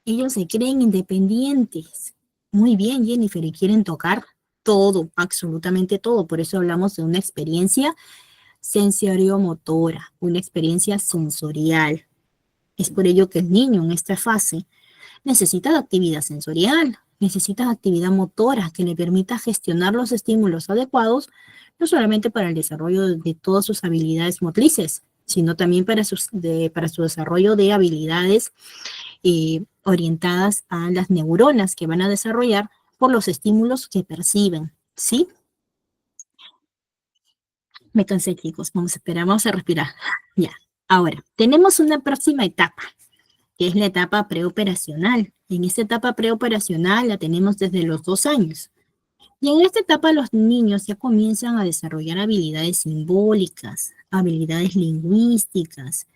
Ellos se creen independientes. Muy bien, Jennifer, y quieren tocar todo, absolutamente todo. Por eso hablamos de una experiencia sensoriomotora, una experiencia sensorial. Es por ello que el niño en esta fase necesita de actividad sensorial, necesita de actividad motora que le permita gestionar los estímulos adecuados, no solamente para el desarrollo de todas sus habilidades motrices, sino también para su desarrollo de habilidades orientadas a las neuronas que van a desarrollar por los estímulos que perciben, ¿sí? Me cansé, chicos. Vamos a esperar, vamos a respirar. Ya. Ahora, tenemos una próxima etapa, que es la etapa preoperacional. En esta etapa preoperacional la tenemos desde los 2 años. Y en esta etapa los niños ya comienzan a desarrollar habilidades simbólicas, habilidades lingüísticas,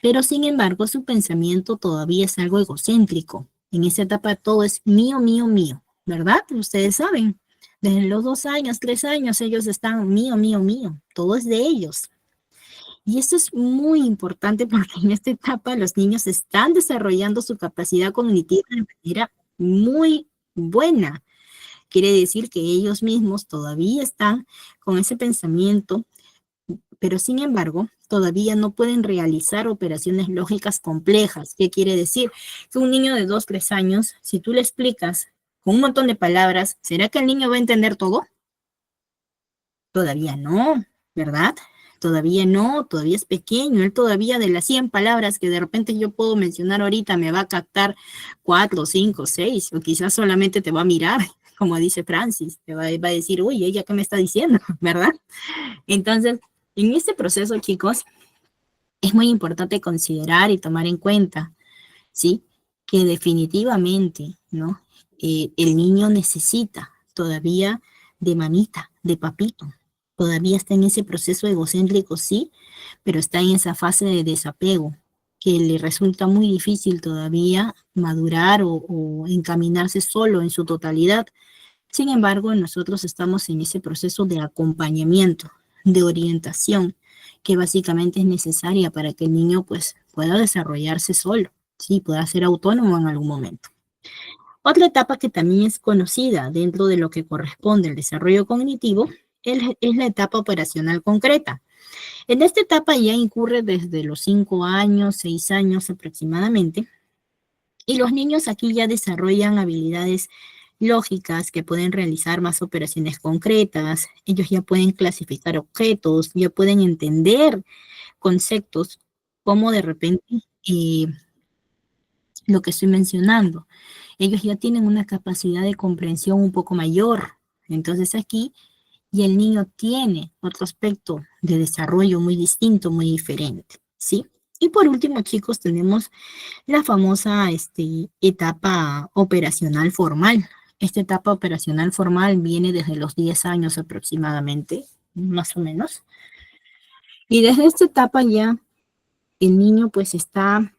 pero sin embargo su pensamiento todavía es algo egocéntrico. En esta etapa todo es mío, mío, mío, ¿verdad? Ustedes saben, desde los 2 años, 3 años, ellos están mío, mío, mío, todo es de ellos. Y esto es muy importante porque en esta etapa los niños están desarrollando su capacidad cognitiva de manera muy buena. Quiere decir que ellos mismos todavía están con ese pensamiento, pero sin embargo, todavía no pueden realizar operaciones lógicas complejas. ¿Qué quiere decir? Que un niño de 2, 3 años, si tú le explicas con un montón de palabras, ¿será que el niño va a entender todo? Todavía no, ¿verdad? Todavía no, todavía es pequeño, él todavía de las 100 palabras que de repente yo puedo mencionar ahorita me va a captar 4, 5, 6, o quizás solamente te va a mirar, como dice Francis, te va a decir, uy, ¿ella qué me está diciendo? ¿Verdad? Entonces, en este proceso, chicos, es muy importante considerar y tomar en cuenta, ¿sí? Que definitivamente, ¿no? El niño necesita todavía de mamita, de papito. Todavía está en ese proceso egocéntrico, sí, pero está en esa fase de desapego, que le resulta muy difícil todavía madurar o encaminarse solo en su totalidad. Sin embargo, nosotros estamos en ese proceso de acompañamiento, de orientación, que básicamente es necesaria para que el niño pues pueda desarrollarse solo, sí, pueda ser autónomo en algún momento. Otra etapa que también es conocida dentro de lo que corresponde al desarrollo cognitivo es la etapa operacional concreta. En esta etapa ya incurre desde los 5 años, 6 años aproximadamente, y los niños aquí ya desarrollan habilidades lógicas que pueden realizar más operaciones concretas, ellos ya pueden clasificar objetos, ya pueden entender conceptos como de repente lo que estoy mencionando. Ellos ya tienen una capacidad de comprensión un poco mayor. Entonces aquí y el niño tiene otro aspecto de desarrollo muy distinto, muy diferente, ¿sí? Y por último, chicos, tenemos la famosa etapa operacional formal, Esta etapa operacional formal viene desde los 10 años aproximadamente, más o menos. Y desde esta etapa ya el niño pues está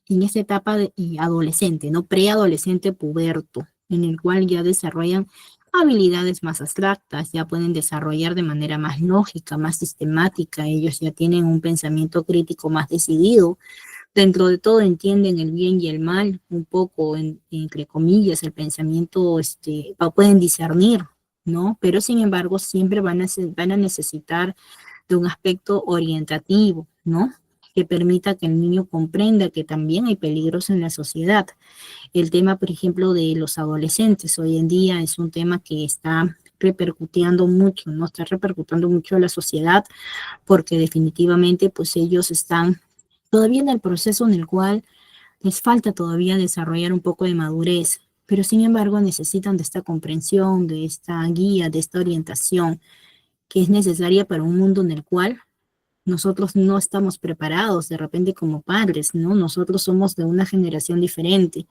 en esta etapa de adolescente, ¿no? Preadolescente puberto, en el cual ya desarrollan habilidades más abstractas, ya pueden desarrollar de manera más lógica, más sistemática, ellos ya tienen un pensamiento crítico más decidido, dentro de todo entienden el bien y el mal, un poco, entre comillas, el pensamiento, pueden discernir, ¿no? Pero sin embargo, siempre van a necesitar de un aspecto orientativo, ¿no? Que permita que el niño comprenda que también hay peligros en la sociedad. El tema, por ejemplo, de los adolescentes hoy en día es un tema que está repercutiendo mucho, ¿no? Está repercutiendo mucho a la sociedad porque definitivamente pues ellos están todavía en el proceso en el cual les falta todavía desarrollar un poco de madurez, pero sin embargo necesitan de esta comprensión, de esta guía, de esta orientación que es necesaria para un mundo en el cual nosotros no estamos preparados de repente como padres, ¿no? Nosotros somos de una generación diferente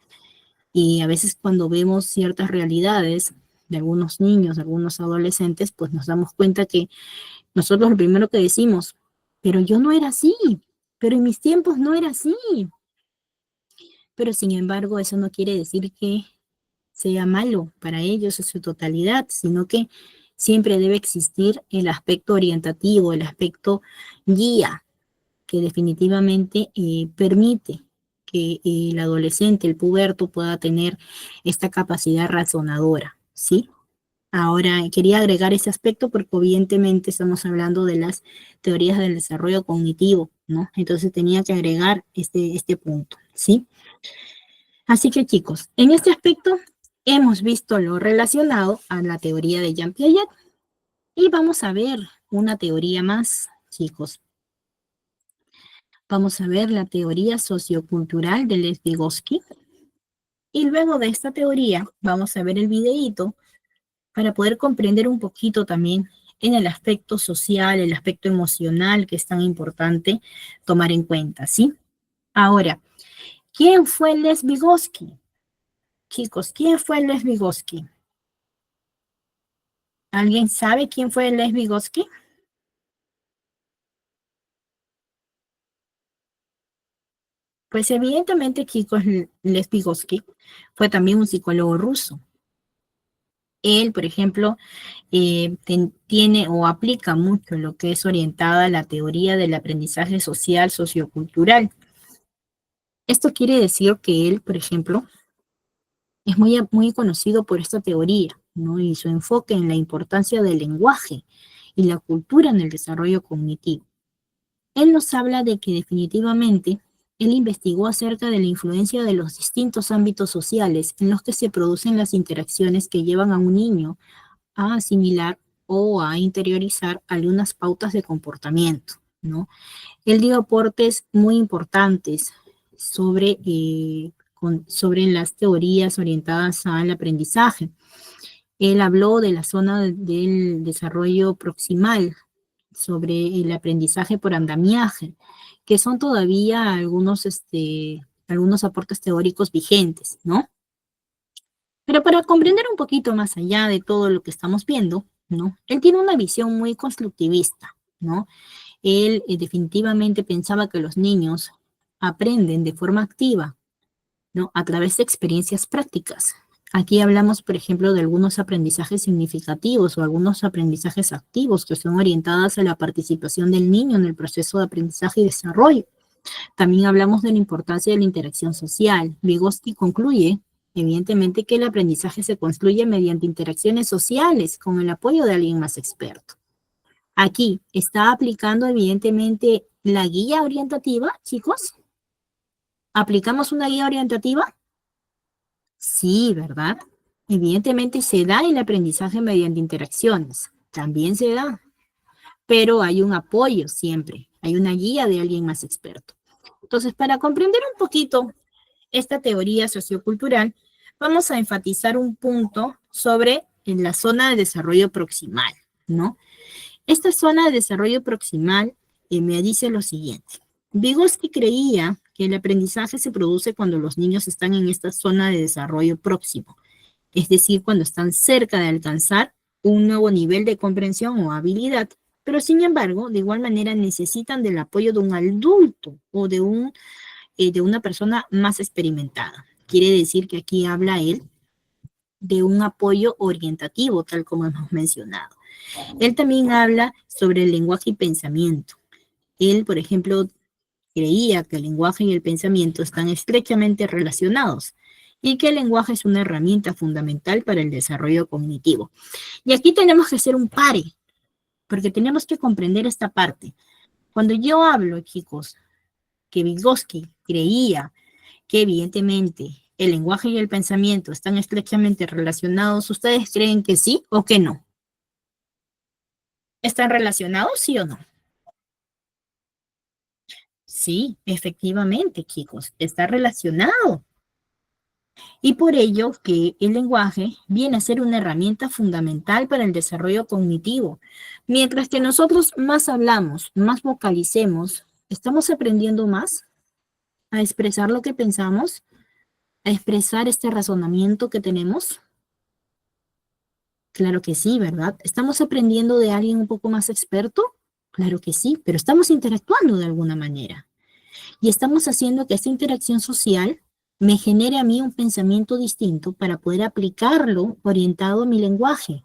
y a veces cuando vemos ciertas realidades de algunos niños, de algunos adolescentes, pues nos damos cuenta que nosotros lo primero que decimos, pero yo no era así, pero en mis tiempos no era así. Pero sin embargo, eso no quiere decir que sea malo para ellos en su totalidad, sino que siempre debe existir el aspecto orientativo, el aspecto guía, que definitivamente permite que el adolescente, el puberto, pueda tener esta capacidad razonadora, ¿sí? Ahora, quería agregar ese aspecto porque evidentemente estamos hablando de las teorías del desarrollo cognitivo, ¿no? Entonces tenía que agregar este punto, ¿sí? Así que chicos, en este aspecto hemos visto lo relacionado a la teoría de Jean Piaget y vamos a ver una teoría más, chicos. Vamos a ver la teoría sociocultural de Lev Vygotsky y luego de esta teoría vamos a ver el videíto para poder comprender un poquito también en el aspecto social, el aspecto emocional que es tan importante tomar en cuenta, ¿sí? Ahora, ¿quién fue Lev Vygotsky? Chicos, ¿quién fue Lev Vygotsky? ¿Alguien sabe quién fue Lev Vygotsky? Pues evidentemente, chicos, Lev Vygotsky fue también un psicólogo ruso. Él, por ejemplo, tiene o aplica mucho lo que es orientada a la teoría del aprendizaje social sociocultural. Esto quiere decir que él, por ejemplo, es muy conocido por esta teoría, ¿no? Y su enfoque en la importancia del lenguaje y la cultura en el desarrollo cognitivo. Él nos habla de que definitivamente él investigó acerca de la influencia de los distintos ámbitos sociales en los que se producen las interacciones que llevan a un niño a asimilar o a interiorizar algunas pautas de comportamiento, ¿no? Él dio aportes muy importantes sobre las teorías orientadas al aprendizaje. Él habló de la zona del desarrollo proximal, sobre el aprendizaje por andamiaje, que son todavía algunos aportes teóricos vigentes, ¿no? Pero para comprender un poquito más allá de todo lo que estamos viendo, ¿no? Él tiene una visión muy constructivista, ¿no? Él definitivamente pensaba que los niños aprenden de forma activa, ¿no? A través de experiencias prácticas. Aquí hablamos, por ejemplo, de algunos aprendizajes significativos o algunos aprendizajes activos que son orientadas a la participación del niño en el proceso de aprendizaje y desarrollo. También hablamos de la importancia de la interacción social. Vygotsky concluye, evidentemente, que el aprendizaje se construye mediante interacciones sociales con el apoyo de alguien más experto. Aquí está aplicando, evidentemente, la guía orientativa, chicos. ¿Aplicamos una guía orientativa? Sí, ¿verdad? Evidentemente se da el aprendizaje mediante interacciones. También se da, pero hay un apoyo siempre. Hay una guía de alguien más experto. Entonces, para comprender un poquito esta teoría sociocultural, vamos a enfatizar un punto sobre en la zona de desarrollo proximal, ¿no? Esta zona de desarrollo proximal me dice lo siguiente. Vygotsky creía que el aprendizaje se produce cuando los niños están en esta zona de desarrollo próximo. es decir, cuando están cerca de alcanzar un nuevo nivel de comprensión o habilidad, pero sin embargo, de igual manera necesitan del apoyo de un adulto o de una persona más experimentada. Quiere decir que aquí habla él de un apoyo orientativo, tal como hemos mencionado. Él también habla sobre el lenguaje y pensamiento. Él, por ejemplo, creía que el lenguaje y el pensamiento están estrechamente relacionados y que el lenguaje es una herramienta fundamental para el desarrollo cognitivo. Y aquí tenemos que hacer un pare, porque tenemos que comprender esta parte. Cuando yo hablo, chicos, que Vygotsky creía que evidentemente el lenguaje y el pensamiento están estrechamente relacionados, ¿ustedes creen que sí o que no? ¿Están relacionados, sí o no? Sí, efectivamente, chicos, está relacionado. Y por ello que el lenguaje viene a ser una herramienta fundamental para el desarrollo cognitivo. Mientras que nosotros más hablamos, más vocalicemos, estamos aprendiendo más a expresar lo que pensamos, a expresar este razonamiento que tenemos. Claro que sí, ¿verdad? ¿Estamos aprendiendo de alguien un poco más experto? Claro que sí, pero estamos interactuando de alguna manera. Y estamos haciendo que esta interacción social me genere a mí un pensamiento distinto para poder aplicarlo orientado a mi lenguaje.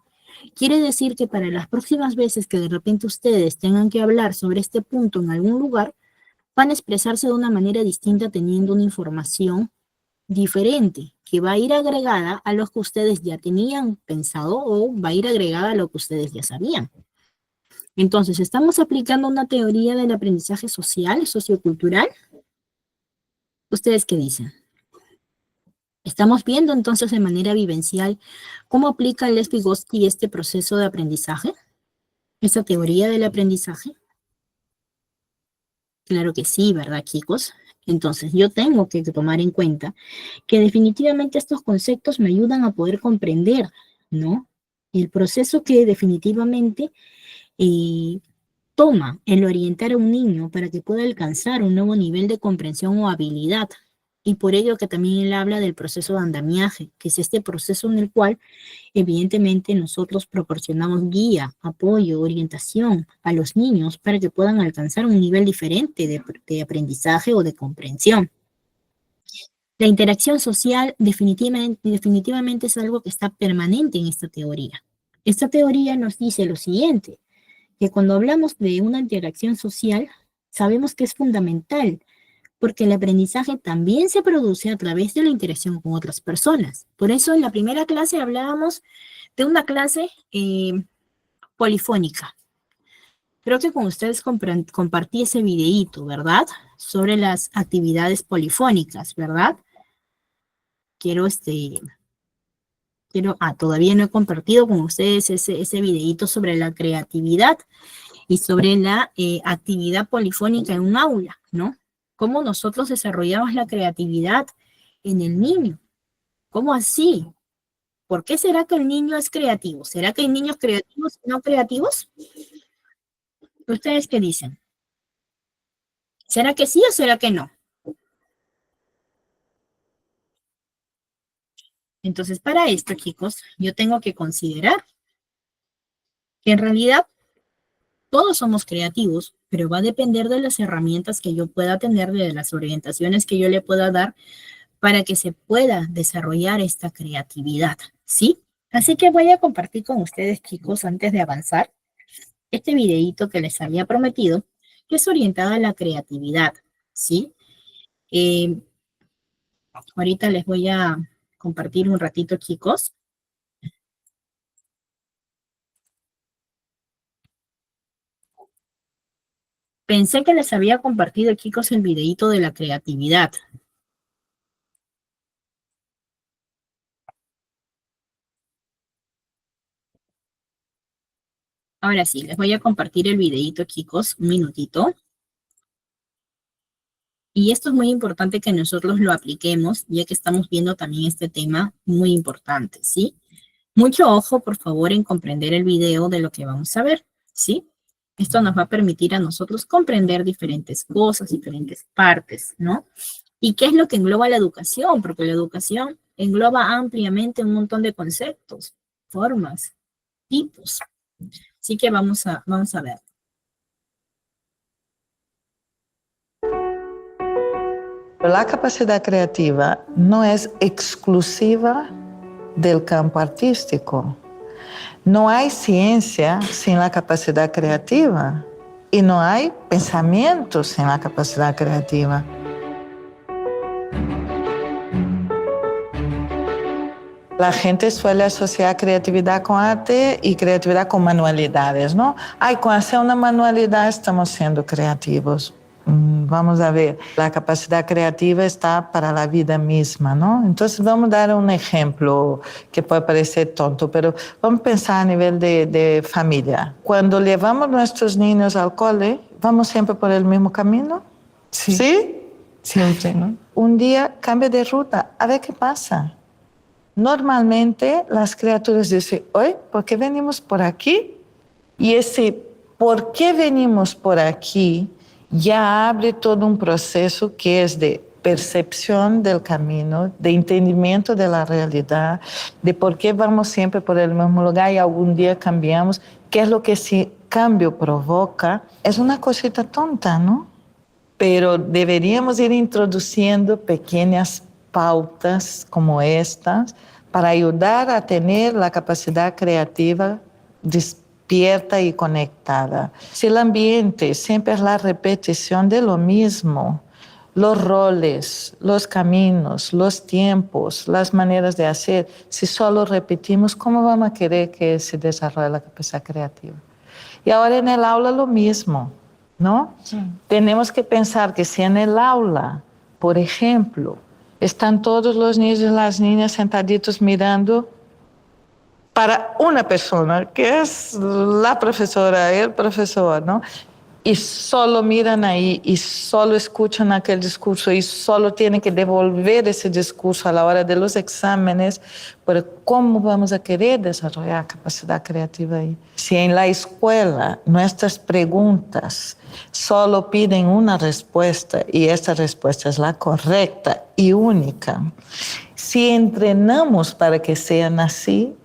Quiere decir que para las próximas veces que de repente ustedes tengan que hablar sobre este punto en algún lugar, van a expresarse de una manera distinta teniendo una información diferente que va a ir agregada a lo que ustedes ya tenían pensado o va a ir agregada a lo que ustedes ya sabían. Entonces, ¿estamos aplicando una teoría del aprendizaje social, sociocultural? ¿Ustedes qué dicen? Estamos viendo entonces de manera vivencial cómo aplica Les Vygotsky este proceso de aprendizaje, esta teoría del aprendizaje. Claro que sí, ¿verdad, chicos? Entonces, yo tengo que tomar en cuenta que definitivamente estos conceptos me ayudan a poder comprender, ¿no? El proceso que definitivamente eh, toma el orientar a un niño para que pueda alcanzar un nuevo nivel de comprensión o habilidad. Y por ello que también él habla del proceso de andamiaje, que es este proceso en el cual evidentemente nosotros proporcionamos guía, apoyo, orientación a los niños para que puedan alcanzar un nivel diferente de aprendizaje o de comprensión. La interacción social definitivamente es algo que está permanente en esta teoría. Esta teoría nos dice lo siguiente, que cuando hablamos de una interacción social, sabemos que es fundamental, porque el aprendizaje también se produce a través de la interacción con otras personas. Por eso en la primera clase hablábamos de una clase polifónica. Creo que con ustedes compartí ese videíto, ¿verdad? Sobre las actividades polifónicas, ¿verdad? Todavía no he compartido con ustedes ese videíto sobre la creatividad y sobre la actividad polifónica en un aula, ¿no? Cómo nosotros desarrollamos la creatividad en el niño. ¿Cómo así? ¿Por qué será que el niño es creativo? ¿Será que hay niños creativos y no creativos? ¿Ustedes qué dicen? ¿Será que sí o será que no? Entonces, para esto, chicos, yo tengo que considerar que en realidad todos somos creativos, pero va a depender de las herramientas que yo pueda tener, de las orientaciones que yo le pueda dar para que se pueda desarrollar esta creatividad, ¿sí? Así que voy a compartir con ustedes, chicos, antes de avanzar, este videíto que les había prometido, que es orientado a la creatividad, ¿sí? Eh, Ahorita les voy a compartir un ratito, chicos. Pensé que les había compartido, chicos, el videíto de la creatividad. Ahora sí, les voy a compartir el videíto, chicos, un minutito. Y esto es muy importante que nosotros lo apliquemos, ya que estamos viendo también este tema muy importante, ¿sí? Mucho ojo, por favor, en comprender el video de lo que vamos a ver, ¿sí? Esto nos va a permitir a nosotros comprender diferentes cosas, diferentes partes, ¿no? ¿Y qué es lo que engloba la educación? Porque la educación engloba ampliamente un montón de conceptos, formas, tipos. Así que vamos a ver. La capacidad creativa no es exclusiva del campo artístico. No hay ciencia sin la capacidad creativa y no hay pensamiento sin la capacidad creativa. La gente suele asociar creatividad con arte y creatividad con manualidades, ¿no? Ay, con hacer una manualidad estamos siendo creativos. Vamos a ver, la capacidad creativa está para la vida misma, ¿no? Entonces vamos a dar un ejemplo que puede parecer tonto, pero vamos a pensar a nivel de familia. Cuando llevamos nuestros niños al cole, ¿vamos siempre por el mismo camino? Sí. ¿Sí? Siempre, ¿no? Un día cambia de ruta, a ver qué pasa. Normalmente las criaturas dicen, oye, ¿por qué venimos por aquí? Y ese por qué venimos por aquí ya abre todo un proceso que es de percepción del camino, de entendimiento de la realidad, de por qué vamos siempre por el mismo lugar y algún día cambiamos, qué es lo que ese cambio provoca. Es una cosita tonta, ¿no? Pero deberíamos ir introduciendo pequeñas pautas como estas para ayudar a tener la capacidad creativa despierta y conectada. Si el ambiente siempre es la repetición de lo mismo, los roles, los caminos, los tiempos, las maneras de hacer, si solo repetimos, ¿cómo vamos a querer que se desarrolle la capacidad creativa? Y ahora en el aula lo mismo, ¿no? Sí. Tenemos que pensar que si en el aula, por ejemplo, están todos los niños y las niñas sentaditos mirando para una persona, que es la profesora, el profesor, ¿no? Y solo miran ahí y solo escuchan aquel discurso y solo tienen que devolver ese discurso a la hora de los exámenes, pero ¿cómo vamos a querer desarrollar capacidad creativa ahí? Si en la escuela nuestras preguntas solo piden una respuesta y esta respuesta es la correcta y única, si entrenamos para que sean así,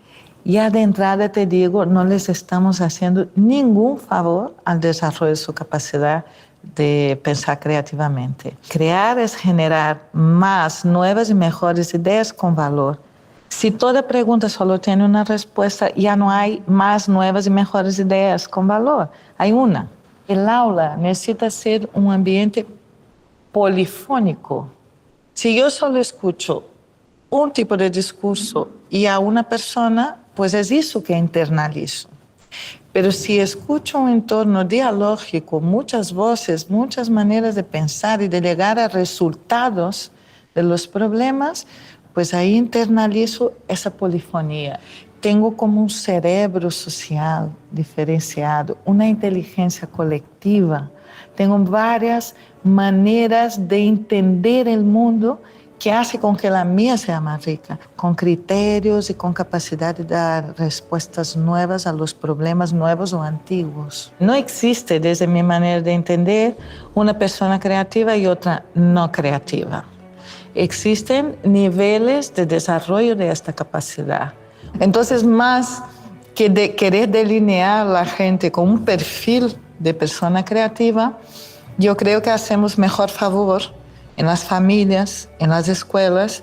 ya de entrada te digo, no les estamos haciendo ningún favor al desarrollo de su capacidad de pensar creativamente. Crear es generar más nuevas y mejores ideas con valor. Si toda pregunta solo tiene una respuesta, ya no hay más nuevas y mejores ideas con valor. Hay una. El aula necesita ser un ambiente polifónico. Si yo solo escucho un tipo de discurso y a una persona, pues es eso que internalizo. Pero si escucho un entorno dialógico, muchas voces, muchas maneras de pensar y de llegar a resultados de los problemas, pues ahí internalizo esa polifonía. Tengo como un cerebro social diferenciado, una inteligencia colectiva. Tengo varias maneras de entender el mundo que hace con que la mía sea más rica, con criterios y con capacidad de dar respuestas nuevas a los problemas nuevos o antiguos. No existe, desde mi manera de entender, una persona creativa y otra no creativa. Existen niveles de desarrollo de esta capacidad. Entonces, más que de querer delinear a la gente con un perfil de persona creativa, yo creo que hacemos mejor favor en las familias, en las escuelas,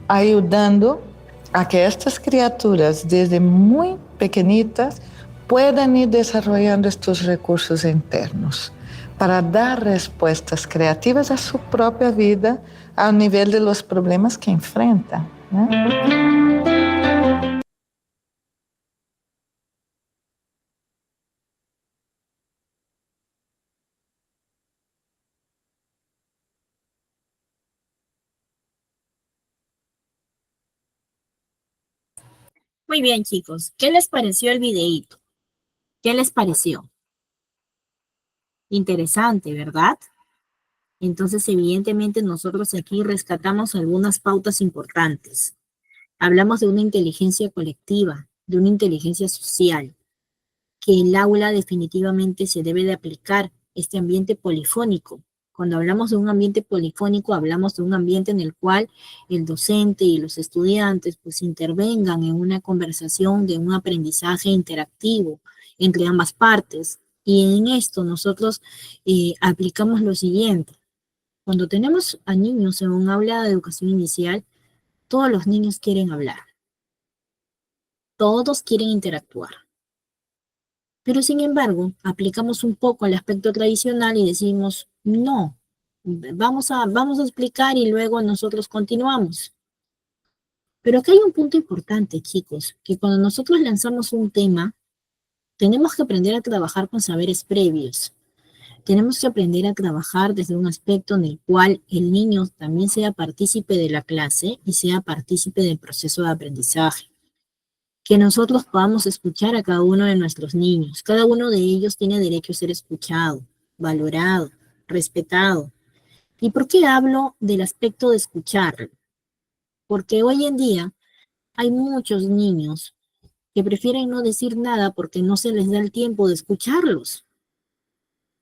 ayudando a que estas criaturas desde muy pequeñitas puedan ir desarrollando estos recursos internos para dar respuestas creativas a su propia vida al nivel de los problemas que enfrentan, ¿no? Muy bien, chicos. ¿Qué les pareció el videíto? ¿Qué les pareció? Interesante, ¿verdad? Entonces, evidentemente, nosotros aquí rescatamos algunas pautas importantes. Hablamos de una inteligencia colectiva, de una inteligencia social, que el aula definitivamente se debe de aplicar este ambiente polifónico, Cuando hablamos de un ambiente polifónico, hablamos de un ambiente en el cual el docente y los estudiantes pues intervengan en una conversación de un aprendizaje interactivo entre ambas partes. Y en esto nosotros aplicamos lo siguiente. Cuando tenemos a niños en un aula de educación inicial, todos los niños quieren hablar, todos quieren interactuar. Pero sin embargo, aplicamos un poco el aspecto tradicional y decimos, no, vamos a explicar y luego nosotros continuamos. Pero aquí hay un punto importante, chicos, que cuando nosotros lanzamos un tema, tenemos que aprender a trabajar con saberes previos. Tenemos que aprender a trabajar desde un aspecto en el cual el niño también sea partícipe de la clase y sea partícipe del proceso de aprendizaje. Que nosotros podamos escuchar a cada uno de nuestros niños. Cada uno de ellos tiene derecho a ser escuchado, valorado, respetado. ¿Y por qué hablo del aspecto de escucharlo? Porque hoy en día hay muchos niños que prefieren no decir nada porque no se les da el tiempo de escucharlos.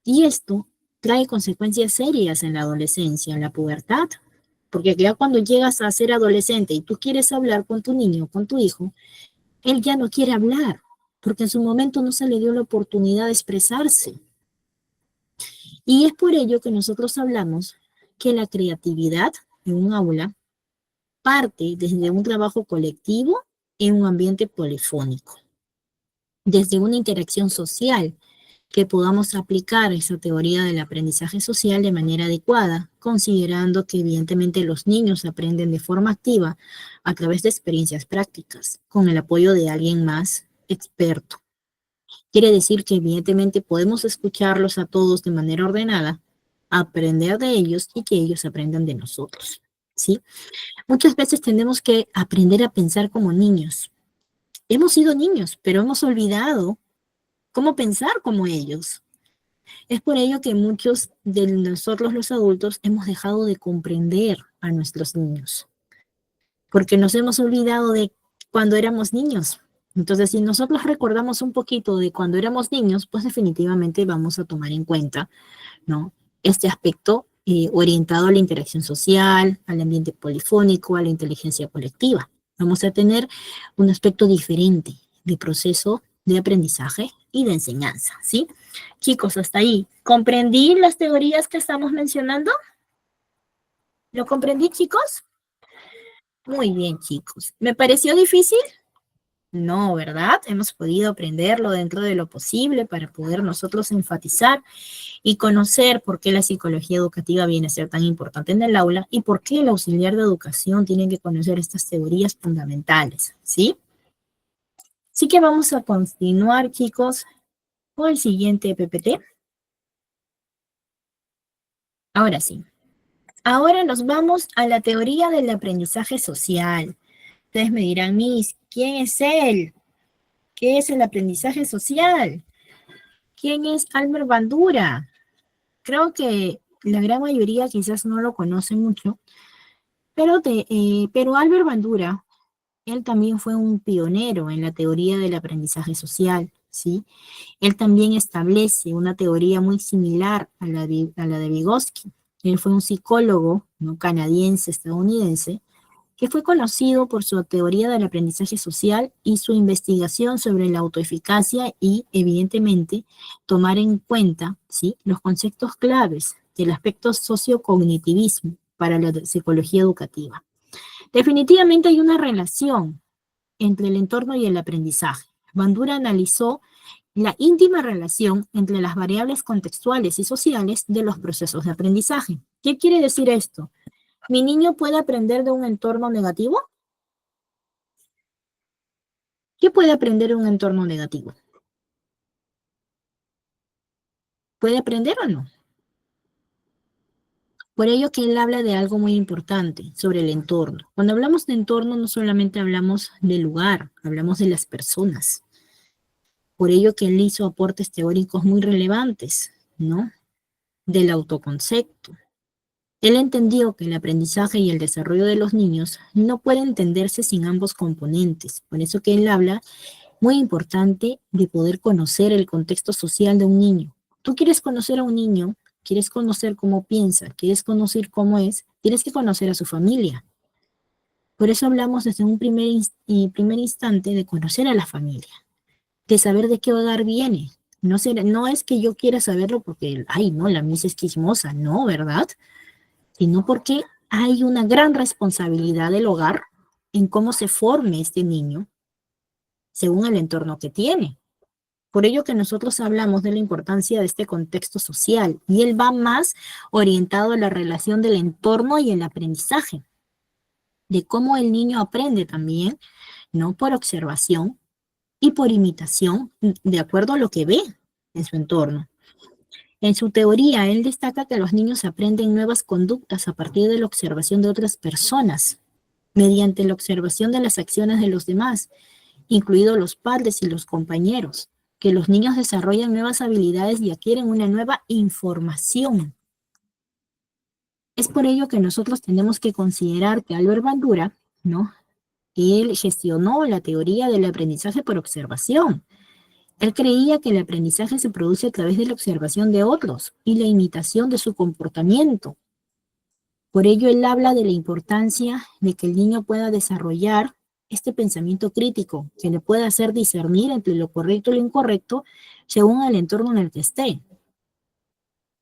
Y esto trae consecuencias serias en la adolescencia, en la pubertad. Porque ya cuando llegas a ser adolescente y tú quieres hablar con tu niño, con tu hijo, él ya no quiere hablar, porque en su momento no se le dio la oportunidad de expresarse. Y es por ello que nosotros hablamos que la creatividad en un aula parte desde un trabajo colectivo en un ambiente polifónico, desde una interacción social, que podamos aplicar esa teoría del aprendizaje social de manera adecuada, considerando que evidentemente los niños aprenden de forma activa a través de experiencias prácticas, con el apoyo de alguien más experto. Quiere decir que evidentemente podemos escucharlos a todos de manera ordenada, aprender de ellos y que ellos aprendan de nosotros, ¿sí? Muchas veces tenemos que aprender a pensar como niños. Hemos sido niños, pero hemos olvidado cómo pensar como ellos. Es por ello que muchos de nosotros los adultos hemos dejado de comprender a nuestros niños, porque nos hemos olvidado de cuando éramos niños. Entonces, si nosotros recordamos un poquito de cuando éramos niños, pues definitivamente vamos a tomar en cuenta, ¿no?, este aspecto orientado a la interacción social, al ambiente polifónico, a la inteligencia colectiva. Vamos a tener un aspecto diferente de proceso de aprendizaje y de enseñanza, ¿sí? Chicos, hasta ahí. ¿Comprendí las teorías que estamos mencionando? ¿Lo comprendí, chicos? Muy bien, chicos. ¿Me pareció difícil? No, ¿verdad? Hemos podido aprenderlo dentro de lo posible para poder nosotros enfatizar y conocer por qué la psicología educativa viene a ser tan importante en el aula y por qué el auxiliar de educación tiene que conocer estas teorías fundamentales, ¿sí? Así que vamos a continuar, chicos, con el siguiente PPT. Ahora sí. Ahora nos vamos a la teoría del aprendizaje social. Ustedes me dirán, Miss, ¿quién es él? ¿Qué es el aprendizaje social? ¿Quién es Albert Bandura? Creo que la gran mayoría quizás no lo conoce mucho, pero Albert Bandura, él también fue un pionero en la teoría del aprendizaje social, ¿sí? Él también establece una teoría muy similar a la de Vygotsky. Él fue un psicólogo, ¿no?, canadiense, estadounidense, que fue conocido por su teoría del aprendizaje social y su investigación sobre la autoeficacia y, evidentemente, tomar en cuenta, ¿sí?, los conceptos claves del aspecto sociocognitivismo para la psicología educativa. Definitivamente hay una relación entre el entorno y el aprendizaje. Bandura analizó la íntima relación entre las variables contextuales y sociales de los procesos de aprendizaje. ¿Qué quiere decir esto? ¿Mi niño puede aprender de un entorno negativo? ¿Qué puede aprender de un entorno negativo? ¿Puede aprender o no? Por ello que él habla de algo muy importante sobre el entorno. Cuando hablamos de entorno no solamente hablamos del lugar, hablamos de las personas. Por ello que él hizo aportes teóricos muy relevantes, ¿no?, del autoconcepto. Él entendió que el aprendizaje y el desarrollo de los niños no pueden entenderse sin ambos componentes. Por eso que él habla, muy importante, de poder conocer el contexto social de un niño. Tú quieres conocer a un niño, quieres conocer cómo piensa, quieres conocer cómo es, tienes que conocer a su familia. Por eso hablamos desde un primer instante de conocer a la familia, de saber de qué hogar viene. No es que yo quiera saberlo porque, ay, no, la misa es chismosa, no, ¿verdad? Sino porque hay una gran responsabilidad del hogar en cómo se forme este niño según el entorno que tiene. Por ello que nosotros hablamos de la importancia de este contexto social y él va más orientado a la relación del entorno y el aprendizaje, de cómo el niño aprende también, no por observación y por imitación, de acuerdo a lo que ve en su entorno. En su teoría, él destaca que los niños aprenden nuevas conductas a partir de la observación de otras personas, mediante la observación de las acciones de los demás, incluidos los padres y los compañeros, que los niños desarrollan nuevas habilidades y adquieren una nueva información. Es por ello que nosotros tenemos que considerar que Albert Bandura, ¿no? Él gestionó la teoría del aprendizaje por observación. Él creía que el aprendizaje se produce a través de la observación de otros y la imitación de su comportamiento. Por ello, él habla de la importancia de que el niño pueda desarrollar este pensamiento crítico, que le pueda hacer discernir entre lo correcto y lo incorrecto según el entorno en el que esté.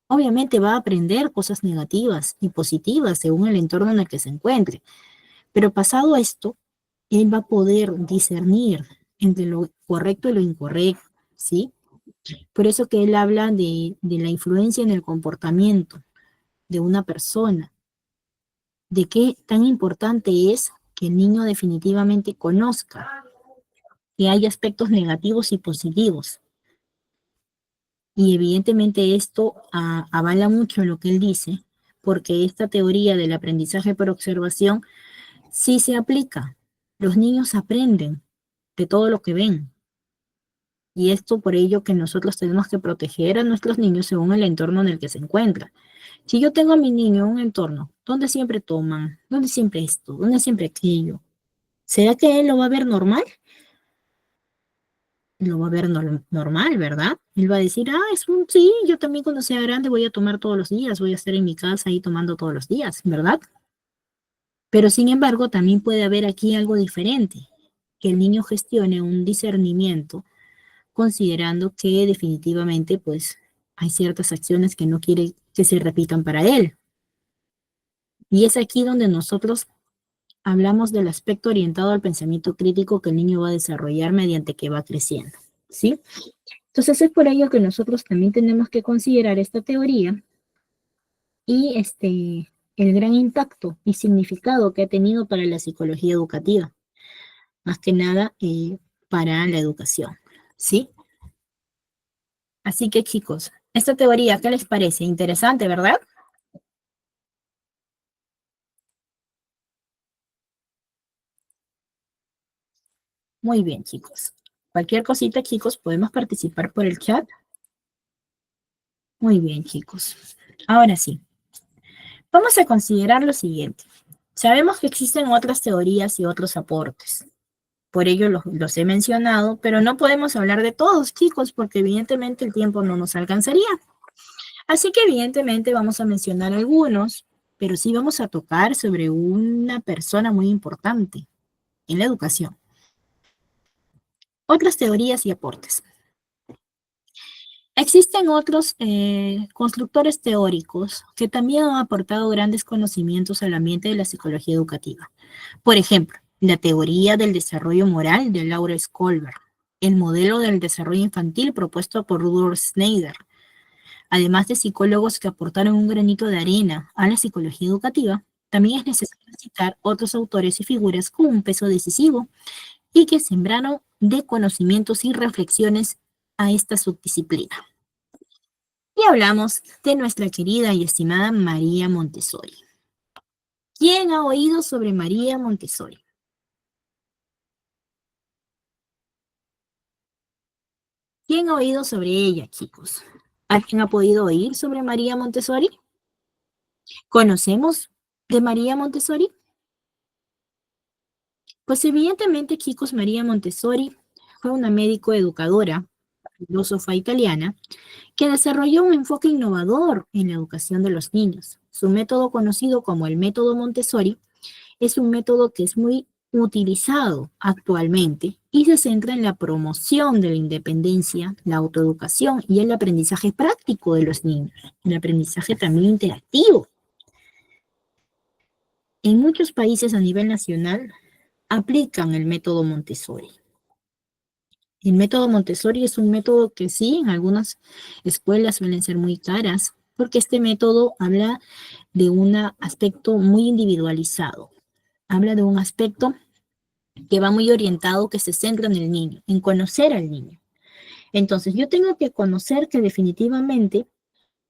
Obviamente va a aprender cosas negativas y positivas según el entorno en el que se encuentre, pero pasado esto, él va a poder discernir entre lo correcto y lo incorrecto, ¿sí? Por eso que él habla de la influencia en el comportamiento de una persona, de qué tan importante es que el niño definitivamente conozca que hay aspectos negativos y positivos. Y evidentemente esto avala mucho lo que él dice, porque esta teoría del aprendizaje por observación sí se aplica. Los niños aprenden de todo lo que ven. Y esto por ello que nosotros tenemos que proteger a nuestros niños según el entorno en el que se encuentran. Si yo tengo a mi niño en un entorno donde siempre toman, donde siempre esto, donde siempre aquello, ¿será que él lo va a ver normal? Lo va a ver normal, ¿verdad? Él va a decir, sí, yo también cuando sea grande voy a tomar todos los días, voy a estar en mi casa ahí tomando todos los días, ¿verdad? Pero sin embargo, también puede haber aquí algo diferente, que el niño gestione un discernimiento considerando que definitivamente pues hay ciertas acciones que no quiere que se repitan para él. Y es aquí donde nosotros hablamos del aspecto orientado al pensamiento crítico que el niño va a desarrollar mediante que va creciendo, ¿sí? Entonces es por ello que nosotros también tenemos que considerar esta teoría y el gran impacto y significado que ha tenido para la psicología educativa, más que nada para la educación, ¿sí? Así que chicos, esta teoría, ¿qué les parece? Interesante, ¿verdad? Muy bien, chicos. Cualquier cosita, chicos, podemos participar por el chat. Muy bien, chicos. Ahora sí, vamos a considerar lo siguiente. Sabemos que existen otras teorías y otros aportes. Por ello los he mencionado, pero no podemos hablar de todos, chicos, porque evidentemente el tiempo no nos alcanzaría. Así que evidentemente vamos a mencionar algunos, pero sí vamos a tocar sobre una persona muy importante en la educación. Otras teorías y aportes. Existen otros constructores teóricos que también han aportado grandes conocimientos al ambiente de la psicología educativa. Por ejemplo, la teoría del desarrollo moral de Laura Skolberg, el modelo del desarrollo infantil propuesto por Rudolf Schneider, además de psicólogos que aportaron un granito de arena a la psicología educativa. También es necesario citar otros autores y figuras con un peso decisivo y que sembraron de conocimientos y reflexiones a esta subdisciplina. Y hablamos de nuestra querida y estimada María Montessori. ¿Quién ha oído sobre María Montessori? ¿Quién ha oído sobre ella, chicos? ¿Alguien ha podido oír sobre María Montessori? ¿Conocemos de María Montessori? Pues evidentemente, chicos, María Montessori fue una médico educadora filósofa italiana, que desarrolló un enfoque innovador en la educación de los niños. Su método, conocido como el método Montessori, es un método que es muy utilizado actualmente y se centra en la promoción de la independencia, la autoeducación y el aprendizaje práctico de los niños, el aprendizaje también interactivo. En muchos países a nivel nacional aplican el método Montessori. El método Montessori es un método que sí, en algunas escuelas suelen ser muy caras, porque este método habla de un aspecto muy individualizado. Habla de un aspecto que va muy orientado, que se centra en el niño, en conocer al niño. Entonces, yo tengo que conocer que definitivamente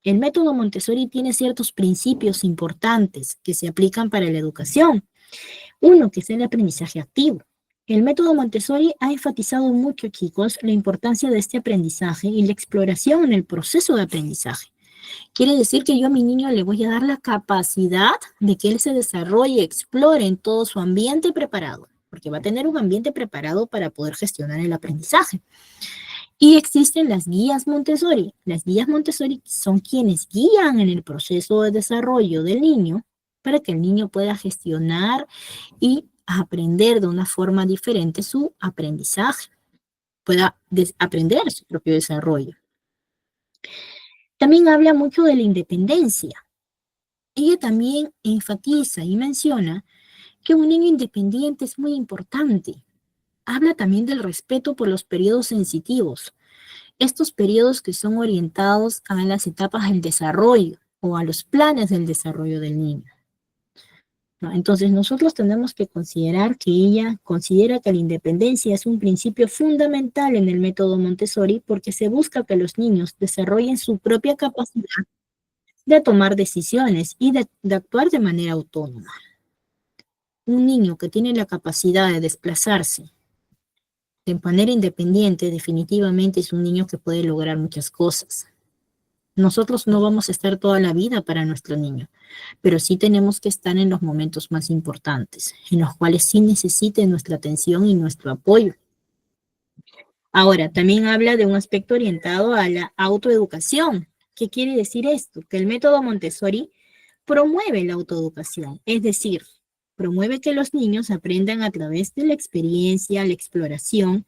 el método Montessori tiene ciertos principios importantes que se aplican para la educación. Uno, que es el aprendizaje activo. El método Montessori ha enfatizado mucho, chicos, la importancia de este aprendizaje y la exploración en el proceso de aprendizaje. Quiere decir que yo a mi niño le voy a dar la capacidad de que él se desarrolle y explore en todo su ambiente preparado, porque va a tener un ambiente preparado para poder gestionar el aprendizaje. Y existen las guías Montessori. Las guías Montessori son quienes guían en el proceso de desarrollo del niño para que el niño pueda gestionar y aprender de una forma diferente su aprendizaje, pueda aprender su propio desarrollo. También habla mucho de la independencia. Ella también enfatiza y menciona que un niño independiente es muy importante. Habla también del respeto por los periodos sensitivos, estos periodos que son orientados a las etapas del desarrollo o a los planes del desarrollo del niño. ¿No? Entonces nosotros tenemos que considerar que ella considera que la independencia es un principio fundamental en el método Montessori porque se busca que los niños desarrollen su propia capacidad de tomar decisiones y de actuar de manera autónoma. Un niño que tiene la capacidad de desplazarse de manera independiente definitivamente es un niño que puede lograr muchas cosas. Nosotros no vamos a estar toda la vida para nuestro niño, pero sí tenemos que estar en los momentos más importantes, en los cuales sí necesite nuestra atención y nuestro apoyo. Ahora, también habla de un aspecto orientado a la autoeducación. ¿Qué quiere decir esto? Que el método Montessori promueve la autoeducación, es decir, promueve que los niños aprendan a través de la experiencia, la exploración,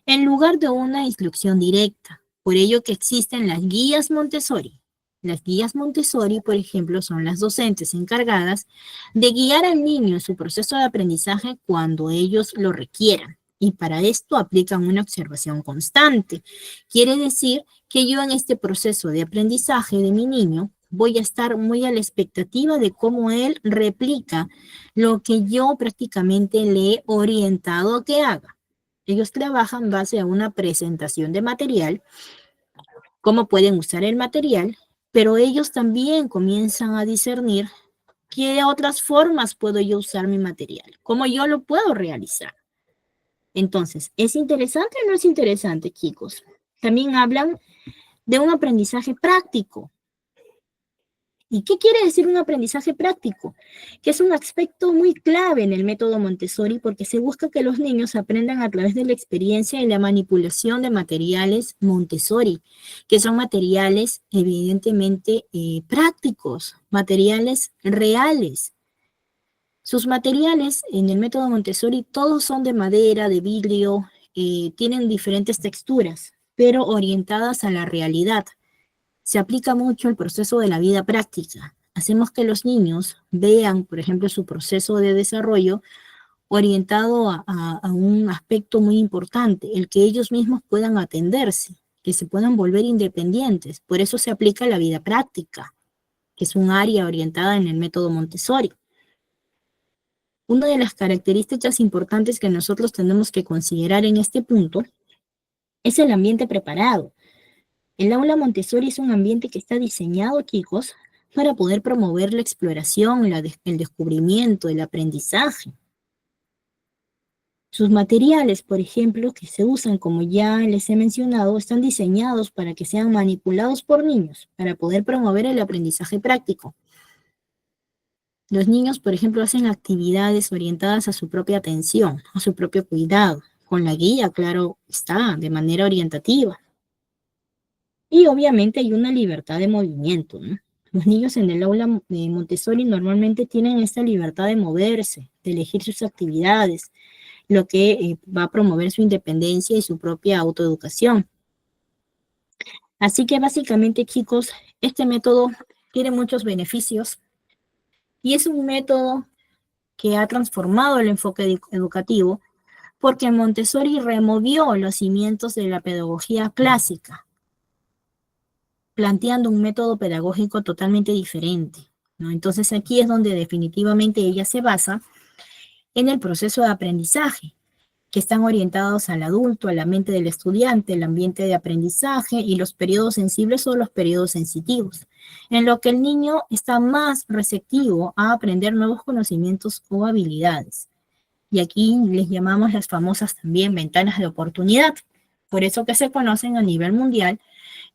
en lugar de una instrucción directa. Por ello que existen las guías Montessori. Las guías Montessori, por ejemplo, son las docentes encargadas de guiar al niño en su proceso de aprendizaje cuando ellos lo requieran. Y para esto aplican una observación constante. Quiere decir que yo en este proceso de aprendizaje de mi niño voy a estar muy a la expectativa de cómo él replica lo que yo prácticamente le he orientado a que haga. Ellos trabajan en base a una presentación de material, cómo pueden usar el material, pero ellos también comienzan a discernir qué otras formas puedo yo usar mi material, cómo yo lo puedo realizar. Entonces, ¿es interesante o no es interesante, chicos? También hablan de un aprendizaje práctico. ¿Y qué quiere decir un aprendizaje práctico? Que es un aspecto muy clave en el método Montessori porque se busca que los niños aprendan a través de la experiencia y la manipulación de materiales Montessori, que son materiales evidentemente prácticos, materiales reales. Sus materiales en el método Montessori todos son de madera, de vidrio, tienen diferentes texturas, pero orientadas a la realidad. Se aplica mucho el proceso de la vida práctica. Hacemos que los niños vean, por ejemplo, su proceso de desarrollo orientado a un aspecto muy importante, el que ellos mismos puedan atenderse, que se puedan volver independientes. Por eso se aplica la vida práctica, que es un área orientada en el método Montessori. Una de las características importantes que nosotros tenemos que considerar en este punto es el ambiente preparado. El aula Montessori es un ambiente que está diseñado, chicos, para poder promover la exploración, el descubrimiento, el aprendizaje. Sus materiales, por ejemplo, que se usan, como ya les he mencionado, están diseñados para que sean manipulados por niños, para poder promover el aprendizaje práctico. Los niños, por ejemplo, hacen actividades orientadas a su propia atención, a su propio cuidado, con la guía, claro está, de manera orientativa. Y obviamente hay una libertad de movimiento, ¿no? Los niños en el aula de Montessori normalmente tienen esta libertad de moverse, de elegir sus actividades, lo que va a promover su independencia y su propia autoeducación. Así que básicamente, chicos, este método tiene muchos beneficios y es un método que ha transformado el enfoque educativo porque Montessori removió los cimientos de la pedagogía clásica, planteando un método pedagógico totalmente diferente, ¿no? Entonces aquí es donde definitivamente ella se basa en el proceso de aprendizaje, que están orientados al adulto, a la mente del estudiante, el ambiente de aprendizaje y los periodos sensibles o los periodos sensitivos, en lo que el niño está más receptivo a aprender nuevos conocimientos o habilidades. Y aquí les llamamos las famosas también ventanas de oportunidad. Por eso que se conocen a nivel mundial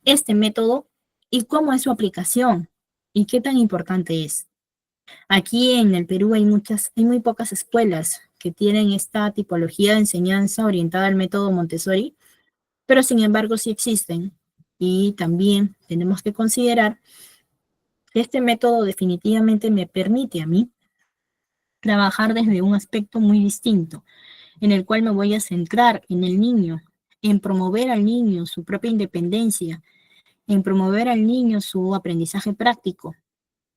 este método y cómo es su aplicación y qué tan importante es. Aquí en el Perú hay muy pocas escuelas que tienen esta tipología de enseñanza orientada al método Montessori, pero sin embargo sí existen. Y también tenemos que considerar que este método definitivamente me permite a mí trabajar desde un aspecto muy distinto, en el cual me voy a centrar en el niño, en promover al niño su propia independencia, en promover al niño su aprendizaje práctico,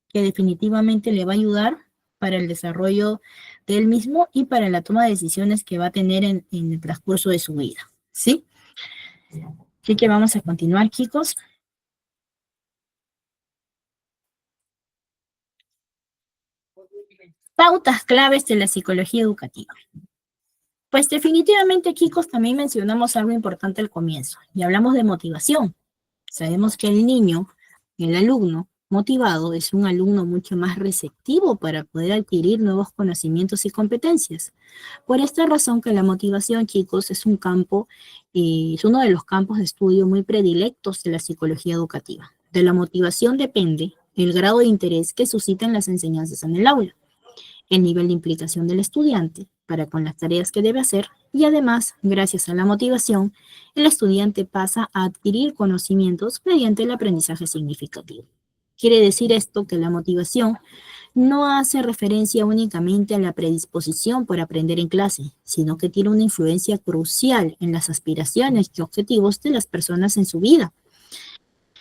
que definitivamente le va a ayudar para el desarrollo de él mismo y para la toma de decisiones que va a tener en el transcurso de su vida, ¿sí? Así que vamos a continuar, chicos. Pautas claves de la psicología educativa. Pues definitivamente, chicos, también mencionamos algo importante al comienzo y hablamos de motivación. Sabemos que el niño, el alumno motivado, es un alumno mucho más receptivo para poder adquirir nuevos conocimientos y competencias. Por esta razón que la motivación, chicos, es un campo, es uno de los campos de estudio muy predilectos de la psicología educativa. De la motivación depende el grado de interés que suscitan las enseñanzas en el aula, el nivel de implicación del estudiante para con las tareas que debe hacer y además, gracias a la motivación, el estudiante pasa a adquirir conocimientos mediante el aprendizaje significativo. Quiere decir esto que la motivación no hace referencia únicamente a la predisposición por aprender en clase, sino que tiene una influencia crucial en las aspiraciones y objetivos de las personas en su vida.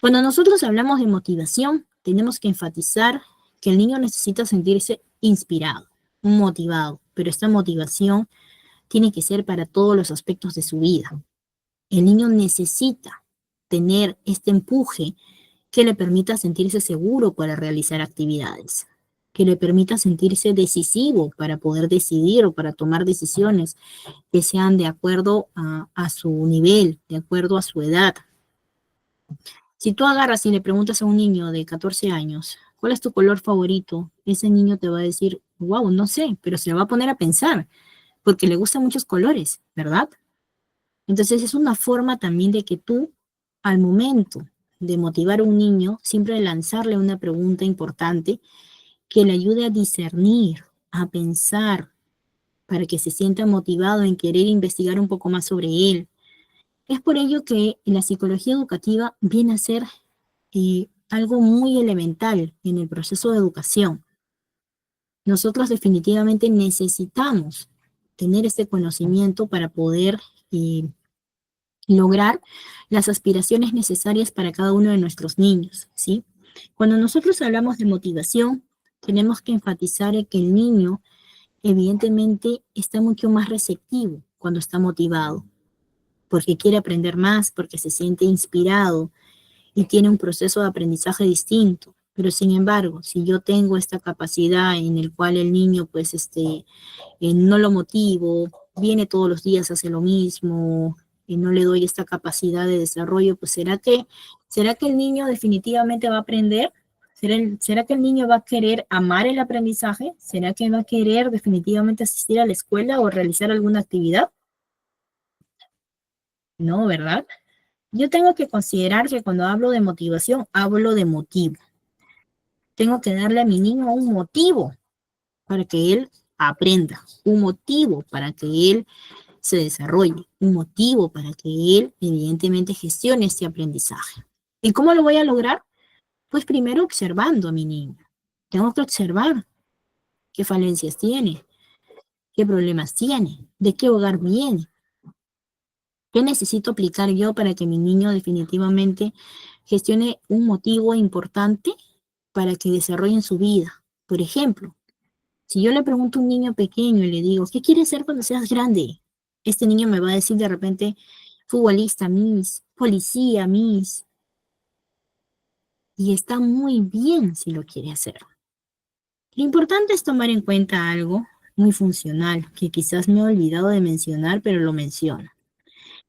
Cuando nosotros hablamos de motivación, tenemos que enfatizar que el niño necesita sentirse inspirado, motivado, pero esta motivación tiene que ser para todos los aspectos de su vida. El niño necesita tener este empuje que le permita sentirse seguro para realizar actividades, que le permita sentirse decisivo para poder decidir o para tomar decisiones que sean de acuerdo a su nivel, de acuerdo a su edad. Si tú agarras y le preguntas a un niño de 14 años, ¿cuál es tu color favorito? Ese niño te va a decir, wow, no sé, pero se le va a poner a pensar, porque le gustan muchos colores, ¿verdad? Entonces es una forma también de que tú, al momento de motivar a un niño, siempre lanzarle una pregunta importante que le ayude a discernir, a pensar, para que se sienta motivado en querer investigar un poco más sobre él. Es por ello que la psicología educativa viene a ser algo muy elemental en el proceso de educación. Nosotros definitivamente necesitamos tener este conocimiento para poder lograr las aspiraciones necesarias para cada uno de nuestros niños, ¿sí? Cuando nosotros hablamos de motivación, tenemos que enfatizar en que el niño evidentemente está mucho más receptivo cuando está motivado, porque quiere aprender más, porque se siente inspirado y tiene un proceso de aprendizaje distinto. Pero sin embargo, si yo tengo esta capacidad en el cual el niño, pues, no lo motivo, viene todos los días, hace lo mismo, y no le doy esta capacidad de desarrollo, pues ¿será que el niño definitivamente va a aprender? ¿Será que el niño va a querer amar el aprendizaje? ¿Será que va a querer definitivamente asistir a la escuela o realizar alguna actividad? No, ¿verdad? Yo tengo que considerar que cuando hablo de motivación, hablo de motivo. Tengo que darle a mi niño un motivo para que él aprenda, un motivo para que él se desarrolle, un motivo para que él evidentemente gestione este aprendizaje. ¿Y cómo lo voy a lograr? Pues primero observando a mi niño. Tengo que observar qué falencias tiene, qué problemas tiene, de qué hogar viene, qué necesito aplicar yo para que mi niño definitivamente gestione un motivo importante para que desarrollen su vida. Por ejemplo, si yo le pregunto a un niño pequeño y le digo, ¿qué quieres ser cuando seas grande? Este niño me va a decir de repente, futbolista, Miss, policía, Miss, y está muy bien si lo quiere hacer. Lo importante es tomar en cuenta algo muy funcional, que quizás me he olvidado de mencionar, pero lo menciono.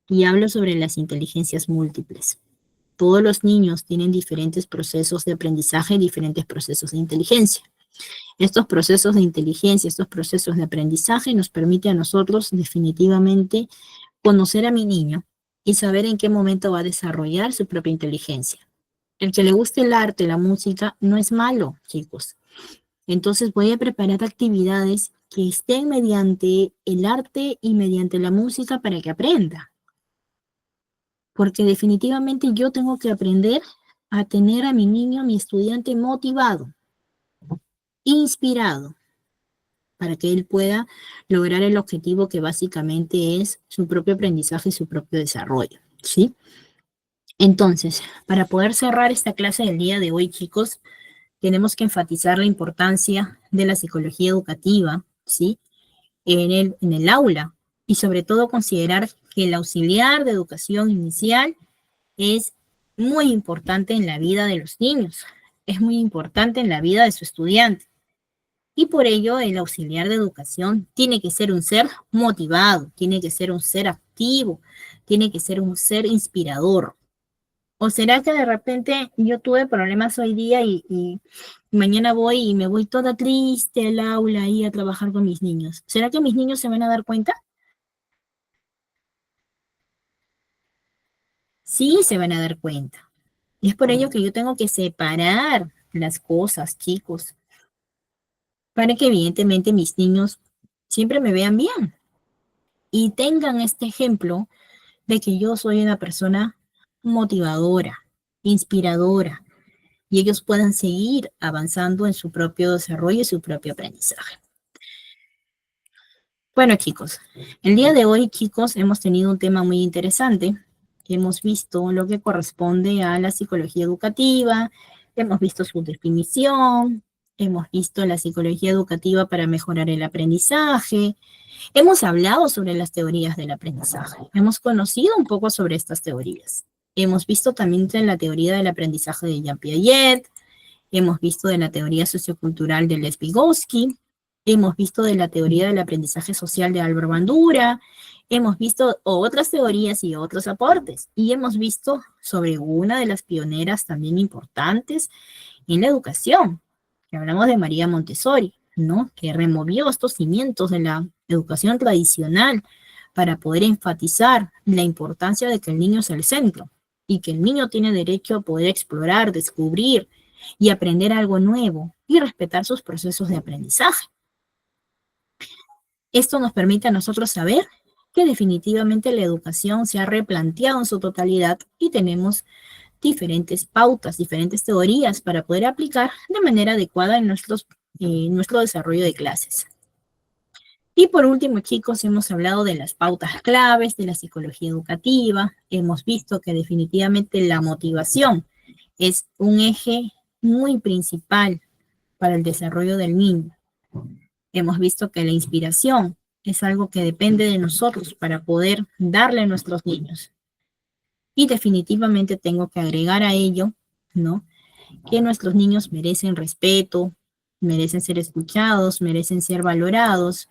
Y hablo sobre las inteligencias múltiples. Todos los niños tienen diferentes procesos de aprendizaje, diferentes procesos de inteligencia. Estos procesos de inteligencia, estos procesos de aprendizaje nos permiten a nosotros definitivamente conocer a mi niño y saber en qué momento va a desarrollar su propia inteligencia. El que le guste el arte, la música, no es malo, chicos. Entonces voy a preparar actividades que estén mediante el arte y mediante la música para que aprenda. Porque definitivamente yo tengo que aprender a tener a mi niño, a mi estudiante motivado, inspirado, para que él pueda lograr el objetivo que básicamente es su propio aprendizaje y su propio desarrollo, ¿sí? Entonces, para poder cerrar esta clase del día de hoy, chicos, tenemos que enfatizar la importancia de la psicología educativa, ¿sí? En el aula y sobre todo considerar que el auxiliar de educación inicial es muy importante en la vida de los niños, es muy importante en la vida de su estudiante. Y por ello el auxiliar de educación tiene que ser un ser motivado, tiene que ser un ser activo, tiene que ser un ser inspirador. ¿O será que de repente yo tuve problemas hoy día y mañana voy y me voy toda triste al aula ahí a trabajar con mis niños? ¿Será que mis niños se van a dar cuenta? Sí, se van a dar cuenta. Y es por ello que yo tengo que separar las cosas, chicos, para que evidentemente mis niños siempre me vean bien y tengan este ejemplo de que yo soy una persona motivadora, inspiradora, y ellos puedan seguir avanzando en su propio desarrollo y su propio aprendizaje. Bueno, chicos, el día de hoy, chicos, hemos tenido un tema muy interesante. Hemos visto lo que corresponde a la psicología educativa, hemos visto su definición, hemos visto la psicología educativa para mejorar el aprendizaje, hemos hablado sobre las teorías del aprendizaje, hemos conocido un poco sobre estas teorías. Hemos visto también la teoría del aprendizaje de Jean Piaget, hemos visto de la teoría sociocultural de Les Vygotsky, hemos visto de la teoría del aprendizaje social de Álvaro Bandura, hemos visto otras teorías y otros aportes, y hemos visto sobre una de las pioneras también importantes en la educación, que hablamos de María Montessori, ¿no? Que removió estos cimientos de la educación tradicional para poder enfatizar la importancia de que el niño es el centro y que el niño tiene derecho a poder explorar, descubrir y aprender algo nuevo y respetar sus procesos de aprendizaje. Esto nos permite a nosotros saber que definitivamente la educación se ha replanteado en su totalidad y tenemos diferentes pautas, diferentes teorías para poder aplicar de manera adecuada en nuestro desarrollo de clases. Y por último, chicos, hemos hablado de las pautas claves de la psicología educativa. Hemos visto que definitivamente la motivación es un eje muy principal para el desarrollo del niño. Hemos visto que la inspiración es algo que depende de nosotros para poder darle a nuestros niños. Y definitivamente tengo que agregar a ello, ¿no? Que nuestros niños merecen respeto, merecen ser escuchados, merecen ser valorados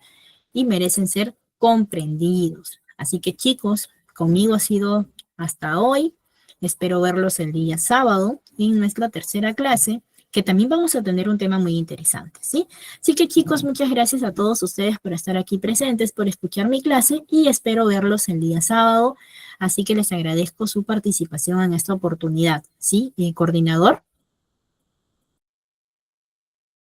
y merecen ser comprendidos. Así que chicos, conmigo ha sido hasta hoy. Espero verlos el día sábado en nuestra tercera clase, que también vamos a tener un tema muy interesante, ¿sí? Así que chicos, muchas gracias a todos ustedes por estar aquí presentes, por escuchar mi clase y espero verlos el día sábado. Así que les agradezco su participación en esta oportunidad, ¿sí? Coordinador.